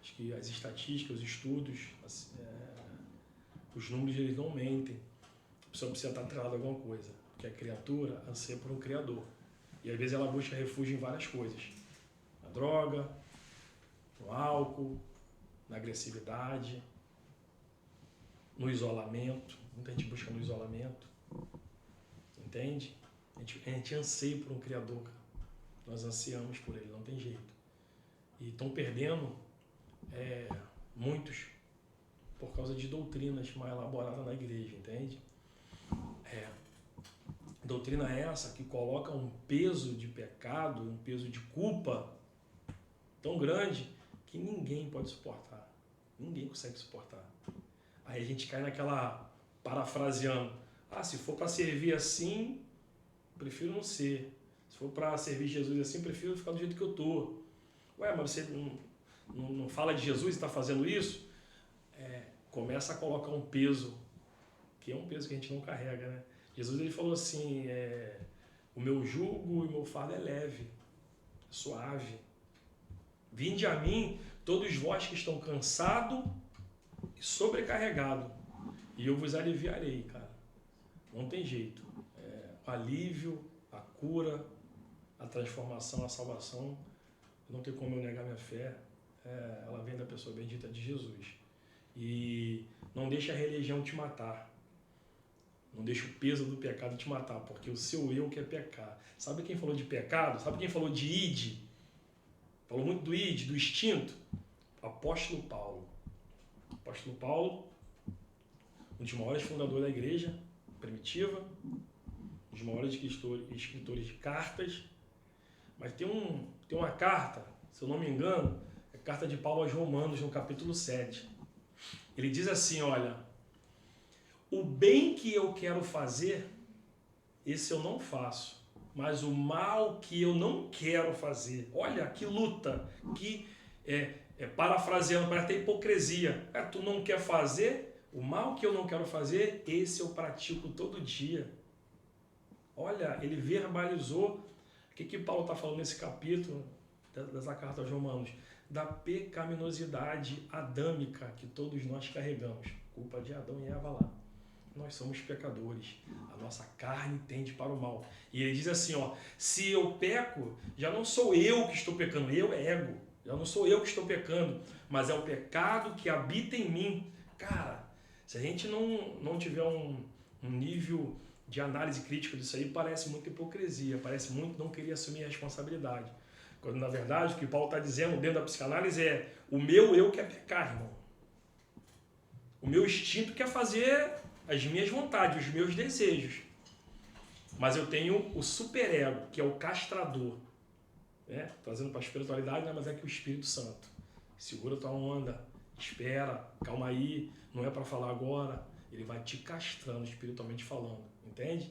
acho que as estatísticas, os estudos, os números, eles não mentem. A pessoa precisa estar atrelada a alguma coisa, porque a criatura anseia por um Criador. E às vezes ela busca refúgio em várias coisas. Na droga, no álcool, na agressividade, no isolamento. Muita gente busca no isolamento. Entende? A gente anseia por um Criador, cara. Nós ansiamos por Ele, não tem jeito. E estão perdendo muitos por causa de doutrinas mal elaboradas na igreja, entende? Doutrina essa que coloca um peso de pecado, um peso de culpa tão grande que ninguém pode suportar. Ninguém consegue suportar. Aí a gente cai naquela, parafraseando, se for para servir assim, prefiro não ser. Se for para servir Jesus assim, eu prefiro ficar do jeito que eu tô. Ué, mas você não fala de Jesus e está fazendo isso? Começa a colocar um peso, que é um peso que a gente não carrega, né? Jesus ele falou assim, o meu jugo e o meu fardo é leve, é suave. Vinde a mim, todos vós que estão cansados e sobrecarregados, e eu vos aliviarei, cara. Não tem jeito. O alívio, a cura, a transformação, a salvação, não tem como eu negar minha fé, ela vem da pessoa bendita de Jesus. E não deixa a religião te matar. Não deixa o peso do pecado te matar, porque o seu eu quer pecar. Sabe quem falou de pecado? Sabe quem falou de id? Falou muito do id, do instinto? Apóstolo Paulo. Apóstolo Paulo, um dos maiores fundadores da igreja primitiva, um dos maiores escritores de cartas. Mas tem uma carta, se eu não me engano, é a carta de Paulo aos Romanos, no capítulo 7. Ele diz assim, olha, o bem que eu quero fazer, esse eu não faço, mas o mal que eu não quero fazer, olha que luta, que parafraseando, para ter hipocrisia, tu não quer fazer, o mal que eu não quero fazer, esse eu pratico todo dia. Olha, ele verbalizou, o que Paulo está falando nesse capítulo dessa carta aos Romanos? Da pecaminosidade adâmica que todos nós carregamos. Culpa de Adão e Eva lá. Nós somos pecadores. A nossa carne tende para o mal. E ele diz assim, se eu peco, já não sou eu que estou pecando, eu é ego. Já não sou eu que estou pecando, mas é o pecado que habita em mim. Cara, se a gente não tiver um nível de análise crítica disso aí, parece muita hipocrisia, parece muito não querer assumir a responsabilidade. Quando, na verdade, o que Paulo está dizendo dentro da psicanálise é o meu eu quer pecar, irmão. O meu instinto quer fazer as minhas vontades, os meus desejos. Mas eu tenho o superego, que é o castrador. Né? Trazendo para a espiritualidade, mas é que o Espírito Santo. Segura tua onda, espera, calma aí, não é para falar agora. Ele vai te castrando espiritualmente falando, entende?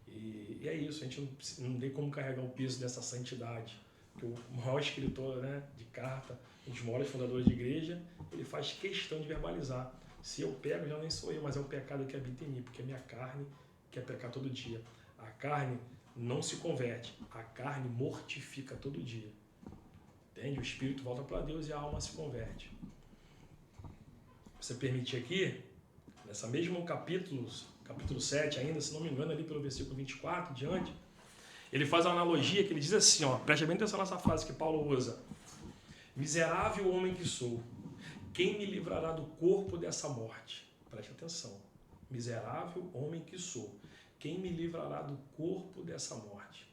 E é isso, a gente não tem como carregar o peso dessa santidade. Que o maior escritor, né, de carta, um dos maiores fundadores de igreja, ele faz questão de verbalizar. Se eu pego, já nem sou eu, mas é o pecado que habita em mim, porque a minha carne quer pecar todo dia. A carne não se converte, a carne mortifica todo dia. Entende? O espírito volta para Deus e a alma se converte. Você permitir aqui, nessa mesmo capítulo 7 ainda, se não me engano, ali pelo versículo 24 diante, ele faz uma analogia que ele diz assim, preste bem atenção nessa frase que Paulo usa. Miserável homem que sou, quem me livrará do corpo dessa morte? Preste atenção. Miserável homem que sou, quem me livrará do corpo dessa morte?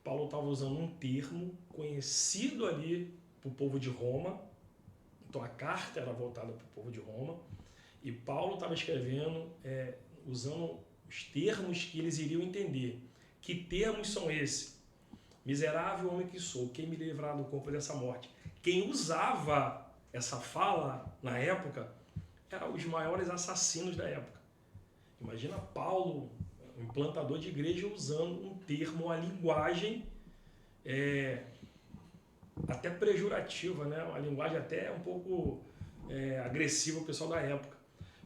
Paulo estava usando um termo conhecido ali para o povo de Roma, então a carta era voltada para o povo de Roma, e Paulo estava escrevendo, usando os termos que eles iriam entender. Que termos são esses? Miserável homem que sou, quem me livrará do corpo dessa morte? Quem usava essa fala na época eram os maiores assassinos da época. Imagina Paulo, um implantador de igreja, usando um termo, uma linguagem até pejorativa, né? Uma linguagem até um pouco agressiva ao pessoal da época,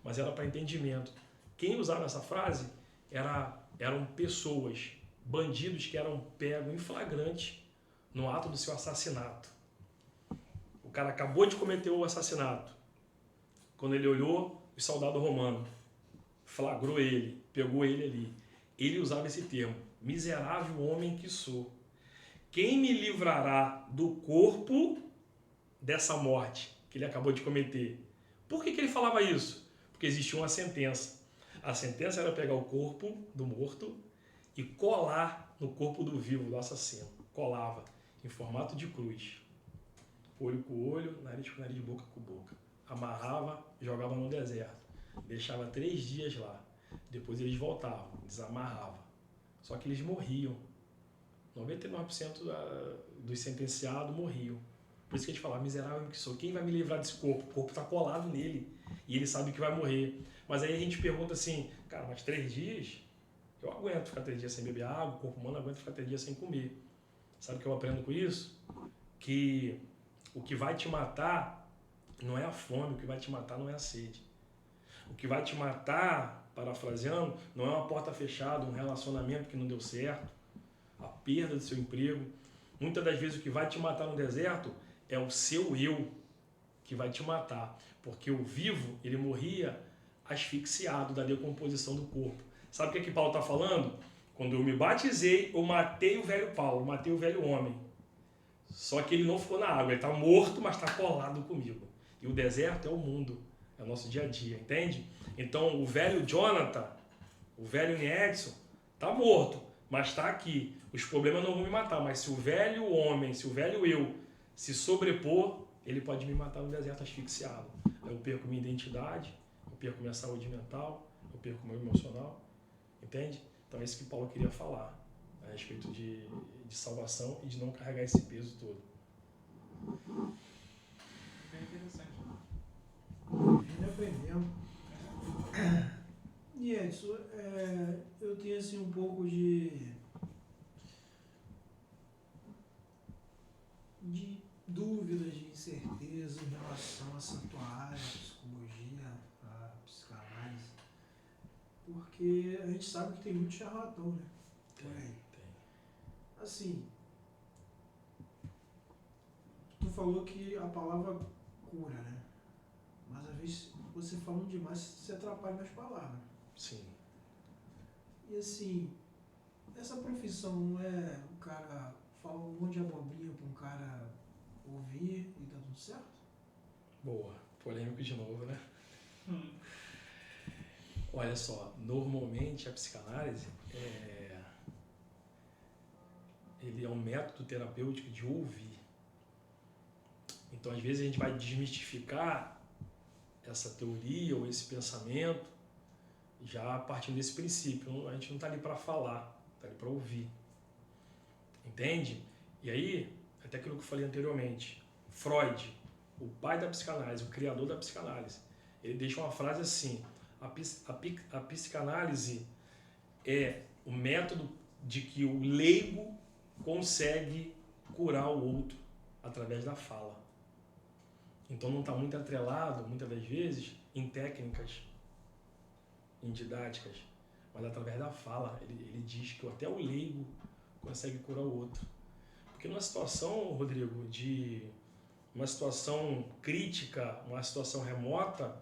mas era para entendimento. Quem usava essa frase eram pessoas, bandidos que eram pegos em flagrante no ato do seu assassinato. O cara acabou de cometer o assassinato. Quando ele olhou, o soldado romano flagrou ele, pegou ele ali. Ele usava esse termo, miserável homem que sou. Quem me livrará do corpo dessa morte que ele acabou de cometer? Por que ele falava isso? Porque existia uma sentença. A sentença era pegar o corpo do morto e colar no corpo do vivo, do assassino. Colava em formato de cruz. Olho com olho, nariz com nariz, boca com boca. Amarrava, jogava no deserto. Deixava 3 dias lá. Depois eles voltavam, desamarrava. Só que eles morriam. 99% dos sentenciados morriam. Por isso que a gente fala, miserável que sou, quem vai me livrar desse corpo? O corpo está colado nele e ele sabe que vai morrer. Mas aí a gente pergunta assim, cara, mas 3 dias? Eu aguento ficar 3 dias sem beber água, o corpo humano aguenta ficar 3 dias sem comer. Sabe o que eu aprendo com isso? Que o que vai te matar não é a fome, o que vai te matar não é a sede. O que vai te matar, parafraseando, não é uma porta fechada, um relacionamento que não deu certo, a perda do seu emprego. Muitas das vezes o que vai te matar no deserto é o seu eu que vai te matar. Porque o vivo, ele morria asfixiado da decomposição do corpo. Sabe o que Paulo está falando? Quando eu me batizei, eu matei o velho Paulo, matei o velho homem. Só que ele não ficou na água, ele está morto, mas está colado comigo. E o deserto é o mundo, é o nosso dia a dia, entende? Então o velho Jonathan, o velho Edson, está morto, mas está aqui. Os problemas não vão me matar, mas se o velho homem, se o velho eu se sobrepor, ele pode me matar no deserto asfixiado. Eu perco minha identidade, eu perco minha saúde mental, eu perco meu emocional, entende? Então é isso que Paulo queria falar, a respeito de salvação e de não carregar esse peso todo. Bem interessante. Ainda aprendendo. E Edson, eu tenho assim um pouco de dúvidas, de incerteza em relação a essa tua área, a psicologia, a psicanálise, porque a gente sabe que tem muito charlatão, né? Por aí. Assim, tu falou que a palavra cura, né? Mas às vezes você falando demais, você atrapalha nas palavras. Sim. E assim, essa profissão não é o cara falar um monte de abobrinha para um cara ouvir e tá tudo certo? Boa. Polêmico de novo, né? Olha só, normalmente a psicanálise ele é um método terapêutico de ouvir. Então, às vezes, a gente vai desmistificar essa teoria ou esse pensamento já partindo desse princípio. A gente não está ali para falar, está ali para ouvir. Entende? E aí, até aquilo que eu falei anteriormente, Freud, o pai da psicanálise, o criador da psicanálise, ele deixa uma frase assim: a psicanálise é o método de que o leigo consegue curar o outro através da fala. Então não está muito atrelado, muitas das vezes, em técnicas, em didáticas, mas através da fala. Ele diz que até o leigo consegue curar o outro. Porque numa situação, Rodrigo, de uma situação crítica, uma situação remota,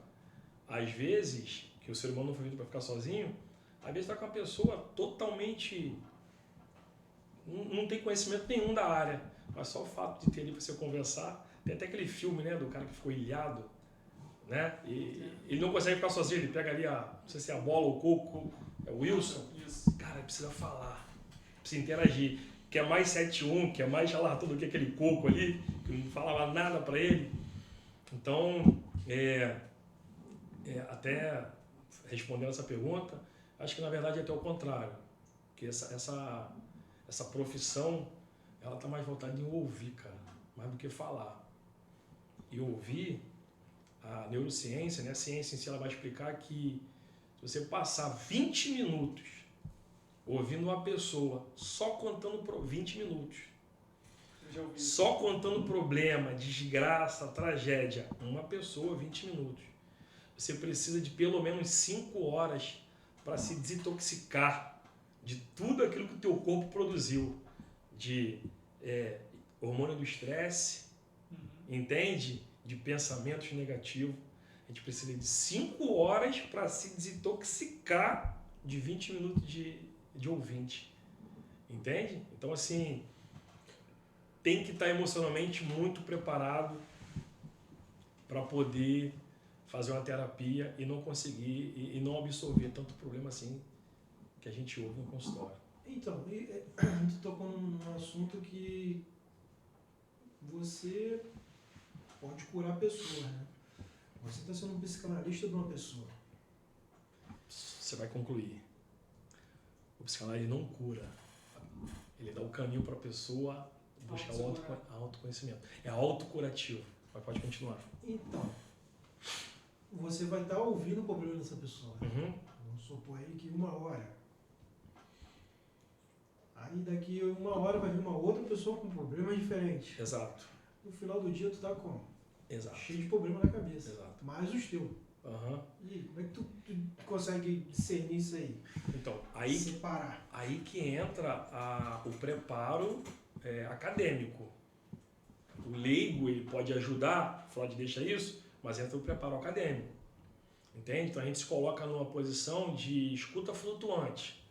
às vezes, que o ser humano não foi feito para ficar sozinho, às vezes está com uma pessoa totalmente... não tem conhecimento nenhum da área, mas só o fato de ter ali para você conversar. Tem até aquele filme, né, do cara que ficou ilhado, né? E ele não consegue ficar sozinho, ele pega ali não sei se é a bola ou o coco, é o Wilson. Isso. Cara, ele precisa falar, precisa interagir. Que é mais 7-1, que é mais charlatão do que aquele coco ali, que não falava nada para ele. Então, até respondendo essa pergunta, acho que na verdade é até o contrário. Que essa profissão, ela está mais voltada em ouvir, cara, mais do que falar. E ouvir, a neurociência, né, a ciência em si, ela vai explicar que se você passar 20 minutos ouvindo uma pessoa só contando 20 minutos, só contando problema, desgraça, tragédia, uma pessoa, 20 minutos, você precisa de pelo menos 5 horas para se desintoxicar de tudo aquilo que o teu corpo produziu, de hormônio do estresse, entende? De pensamentos negativos. A gente precisa de 5 horas para se desintoxicar de 20 minutos de ouvinte. Entende? Então, assim, tem que estar emocionalmente muito preparado para poder fazer uma terapia e não conseguir, e não absorver tanto problema assim que a gente ouve no consultório. Então, tu tocou num assunto que você pode curar a pessoa, né? Você está sendo um psicanalista de uma pessoa. Você vai concluir. O psicanalista não cura. Ele dá o caminho para a pessoa buscar o autoconhecimento. É autocurativo. Mas pode continuar. Então, você vai estar ouvindo o problema dessa pessoa. Uhum. Vamos supor aí que 1 hora Aí daqui uma hora vai vir uma outra pessoa com problemas diferentes. Exato. No final do dia tu tá como? Exato. Cheio de problema na cabeça. Exato. Mais os teus. Uhum. E aí, como é que tu consegue discernir isso aí? Então, aí, separar. aí que entra o preparo acadêmico. O leigo ele pode ajudar, Freud deixa isso, mas entra o preparo acadêmico. Entende? Então a gente se coloca numa posição de escuta flutuante.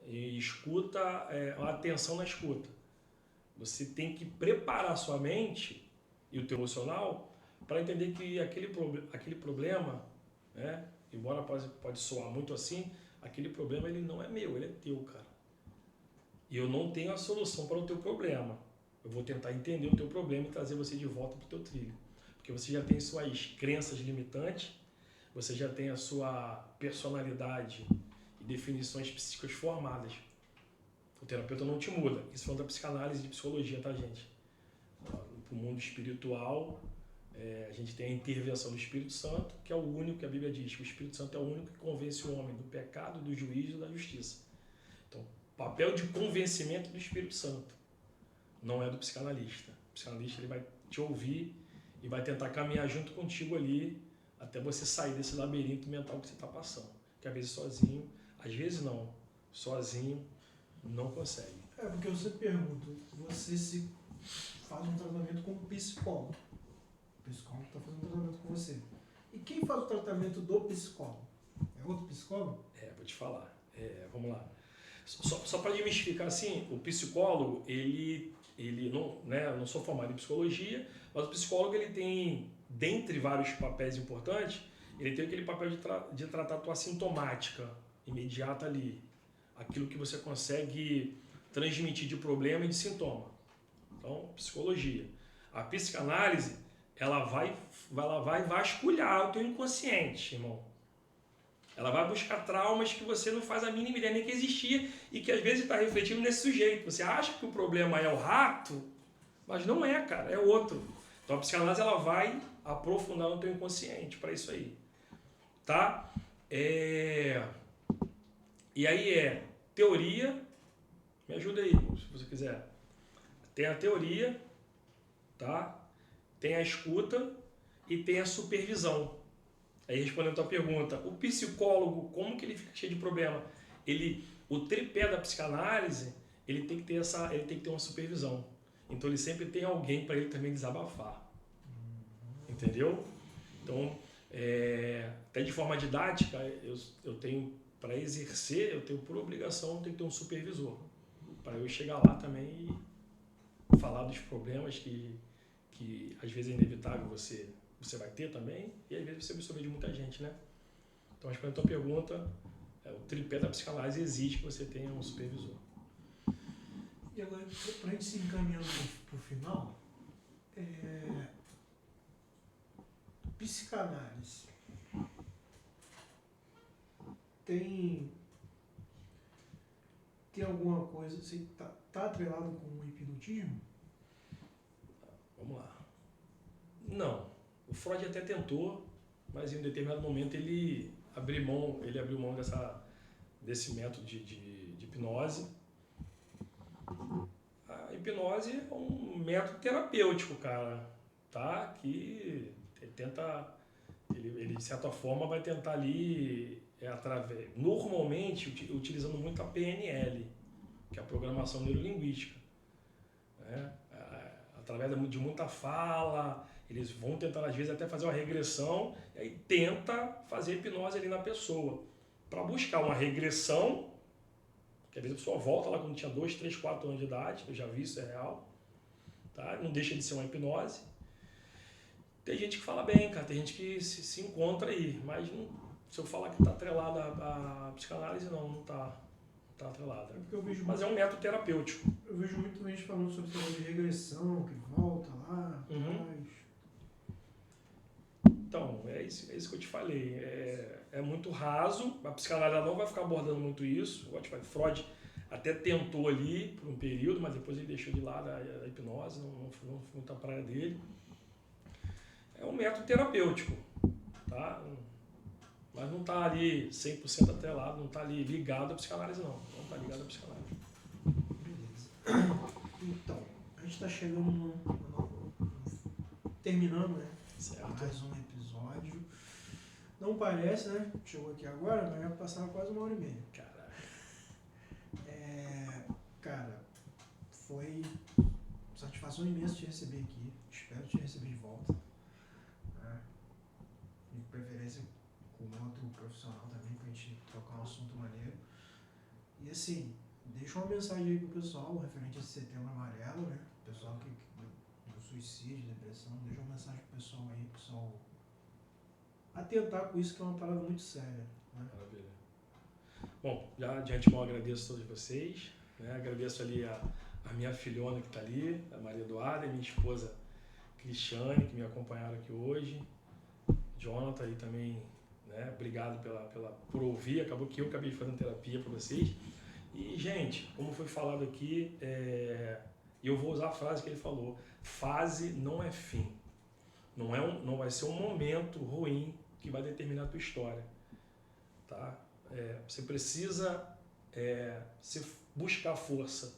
E escuta, atenção na escuta. Você tem que preparar sua mente e o teu emocional para entender que aquele problema, né, embora pode soar muito assim, aquele problema ele não é meu, ele é teu, cara. E eu não tenho a solução para o teu problema. Eu vou tentar entender o teu problema e trazer você de volta para o teu trilho. Porque você já tem suas crenças limitantes, você já tem a sua personalidade e definições psíquicas formadas. O terapeuta não te muda. Isso falando da psicanálise e de psicologia, tá, gente? Para o mundo espiritual, a gente tem a intervenção do Espírito Santo, que é o único que a Bíblia diz, que o Espírito Santo é o único que convence o homem do pecado, do juízo e da justiça. Então, papel de convencimento do Espírito Santo, não é do psicanalista. O psicanalista ele vai te ouvir e vai tentar caminhar junto contigo ali até você sair desse labirinto mental que você está passando. Que às vezes sozinho, às vezes não, sozinho não consegue. Porque você pergunta, você se faz um tratamento com um psicólogo. O psicólogo está fazendo um tratamento com você. E quem faz o tratamento do psicólogo? É outro psicólogo? Vou te falar. Vamos lá. Só para desmistificar assim, o psicólogo, ele não, né, eu não sou formado em psicologia, mas o psicólogo ele tem, dentre vários papéis importantes, ele tem aquele papel de tratar a tua sintomática imediata ali. Aquilo que você consegue transmitir de problema e de sintoma. Então, psicologia. A psicanálise, ela vai vasculhar o teu inconsciente, irmão. Ela vai buscar traumas que você não faz a mínima ideia nem que existia e que às vezes está refletindo nesse sujeito. Você acha que o problema é o rato, mas não é, cara, é outro. Então a psicanálise ela vai aprofundar no teu inconsciente para isso aí. Tá? E aí teoria, me ajuda aí, se você quiser. Tem a teoria, tá? Tem a escuta e tem a supervisão. Aí respondendo a tua pergunta, o psicólogo, como que ele fica cheio de problema? O tripé da psicanálise, ele tem que ter uma supervisão. Então ele sempre tem alguém para ele também desabafar. Entendeu? Então, até de forma didática, eu tenho, para exercer, eu tenho por obrigação, eu tenho que ter um supervisor. Para eu chegar lá também e falar dos problemas que às vezes é inevitável você vai ter também, e às vezes você absorve de muita gente, né? Então, respondendo a tua pergunta, o tripé da psicanálise exige que você tenha um supervisor. E agora, para a gente se encaminhando para o final, psicanálise tem alguma coisa, assim, tá atrelado com o hipnotismo? Vamos lá. Não. O Freud até tentou, mas em um determinado momento ele abriu mão desse método de hipnose. A hipnose é um método terapêutico, cara, tá? Que ele de certa forma vai tentar ali, normalmente utilizando muito a PNL, que é a programação neurolinguística, né? Através de muita fala, eles vão tentar às vezes até fazer uma regressão e aí tenta fazer hipnose ali na pessoa para buscar uma regressão, que às vezes a pessoa volta lá quando tinha 2, 3, 4 anos de idade, eu já vi isso, é real, tá? Não deixa de ser uma hipnose. Tem gente que fala bem, cara, tem gente que se encontra aí, mas não, se eu falar que está atrelada à psicanálise, não está atrelada. Mas é um método terapêutico. Eu vejo muito gente falando sobre o de regressão, que volta lá, Então, é isso que eu te falei. É muito raso, a psicanálise não vai ficar abordando muito isso. Freud até tentou ali por um período, mas depois ele deixou de lado a hipnose, não foi muito a praia dele. É um método terapêutico, tá? Mas não está ali 100% atrelado, não está ali ligado à psicanálise, não. Não está ligado à psicanálise. Então, a gente está chegando terminando, né? Certo. Mais um episódio. Não parece, né? Chegou aqui agora, mas já passaram quase 1h30. Caralho. Cara, foi satisfação imensa te receber aqui. Espero te receber de volta. Né? De preferência com outro profissional também, pra gente trocar um assunto maneiro. E assim, deixa uma mensagem aí pro pessoal referente a esse Setembro Amarelo, né? O pessoal do suicídio, depressão, deixa uma mensagem pro pessoal aí, pro pessoal atentar com isso, que é uma parada muito séria. Né? Maravilha. Bom, já de antemão agradeço a todos vocês, né? Agradeço ali a minha filhona que está ali, a Maria Eduarda, e minha esposa Cristiane, que me acompanharam aqui hoje. Jonathan aí também, né? Obrigado por ouvir, acabei fazendo terapia para vocês. E, gente, como foi falado aqui, eu vou usar a frase que ele falou: fase não é fim. Não vai ser um momento ruim que vai determinar a tua história. Tá? Você precisa buscar força,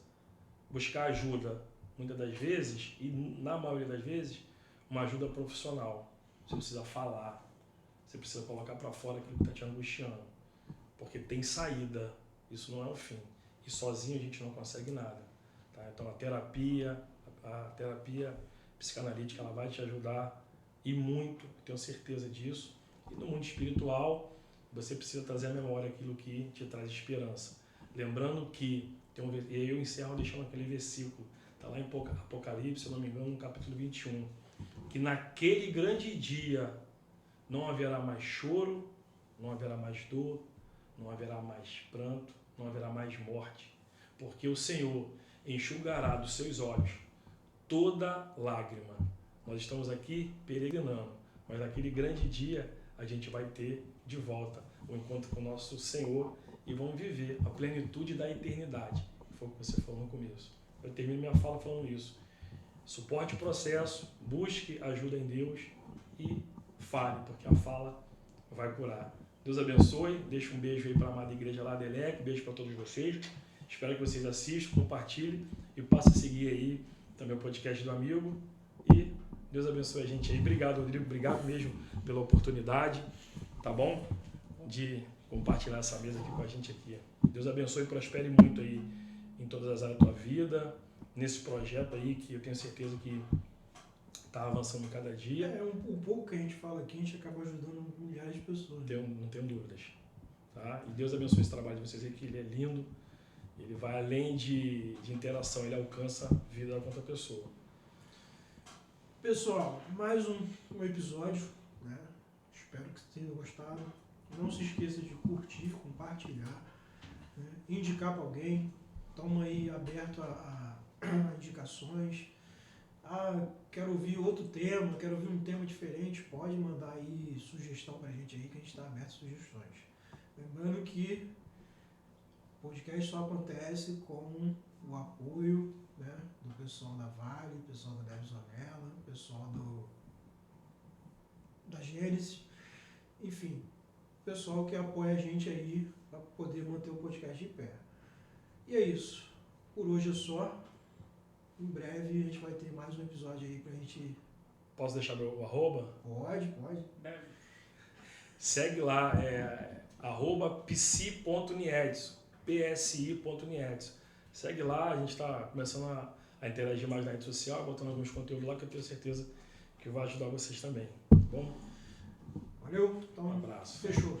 buscar ajuda, muitas das vezes, e na maioria das vezes, uma ajuda profissional. Você precisa falar, você precisa colocar para fora aquilo que está te angustiando, porque tem saída, isso não é o fim. E sozinho a gente não consegue nada. Tá? Então a terapia psicanalítica, ela vai te ajudar e muito, tenho certeza disso. E no mundo espiritual, você precisa trazer à memória aquilo que te traz esperança. Lembrando que, eu encerro deixando aquele versículo, está lá em Apocalipse, se eu não me engano, no capítulo 21, que naquele grande dia não haverá mais choro, não haverá mais dor, não haverá mais pranto, não haverá mais morte, porque o Senhor enxugará dos seus olhos toda lágrima. Nós estamos aqui peregrinando, mas naquele grande dia a gente vai ter de volta o encontro com o nosso Senhor e vamos viver a plenitude da eternidade, que foi o que você falou no começo. Eu termino minha fala falando isso. Suporte o processo, busque ajuda em Deus e fale, porque a fala vai curar. Deus abençoe, deixa um beijo aí para a amada igreja lá de Elec, beijo para todos vocês. Espero que vocês assistam, compartilhem e passem a seguir aí também o podcast do amigo. E Deus abençoe a gente aí. Obrigado, Rodrigo. Obrigado mesmo pela oportunidade, tá bom? De compartilhar essa mesa aqui com a gente aqui. Deus abençoe e prospere muito aí em todas as áreas da tua vida, nesse projeto aí que eu tenho certeza que está avançando cada dia. Um pouco que a gente fala aqui, a gente acaba ajudando milhares de pessoas. Não tenho dúvidas. Tá? E Deus abençoe esse trabalho de vocês aí, que ele é lindo. Ele vai além de interação, ele alcança a vida da outra pessoa. Pessoal, mais um episódio, né? Espero que vocês tenham gostado. Não se esqueça de curtir, compartilhar, né? Indicar para alguém. Estamos aí aberto a indicações. Quero ouvir outro tema, quero ouvir um tema diferente. Pode mandar aí sugestão para a gente aí, que a gente está aberto a sugestões. Lembrando que o podcast só acontece com o apoio, né, do pessoal da Vale, pessoal da Devzonella, pessoal da Gênesis, enfim, pessoal que apoia a gente aí para poder manter o podcast de pé. E é isso. Por hoje é só. Em breve a gente vai ter mais um episódio aí pra gente... Posso deixar meu arroba? Pode. Deve. Segue lá, @psi.niedson, psi.niedson. Segue lá, a gente está começando a interagir mais na rede social, botando alguns conteúdos lá que eu tenho certeza que vai ajudar vocês também. Tá bom? Valeu? Então, Um abraço. fechou.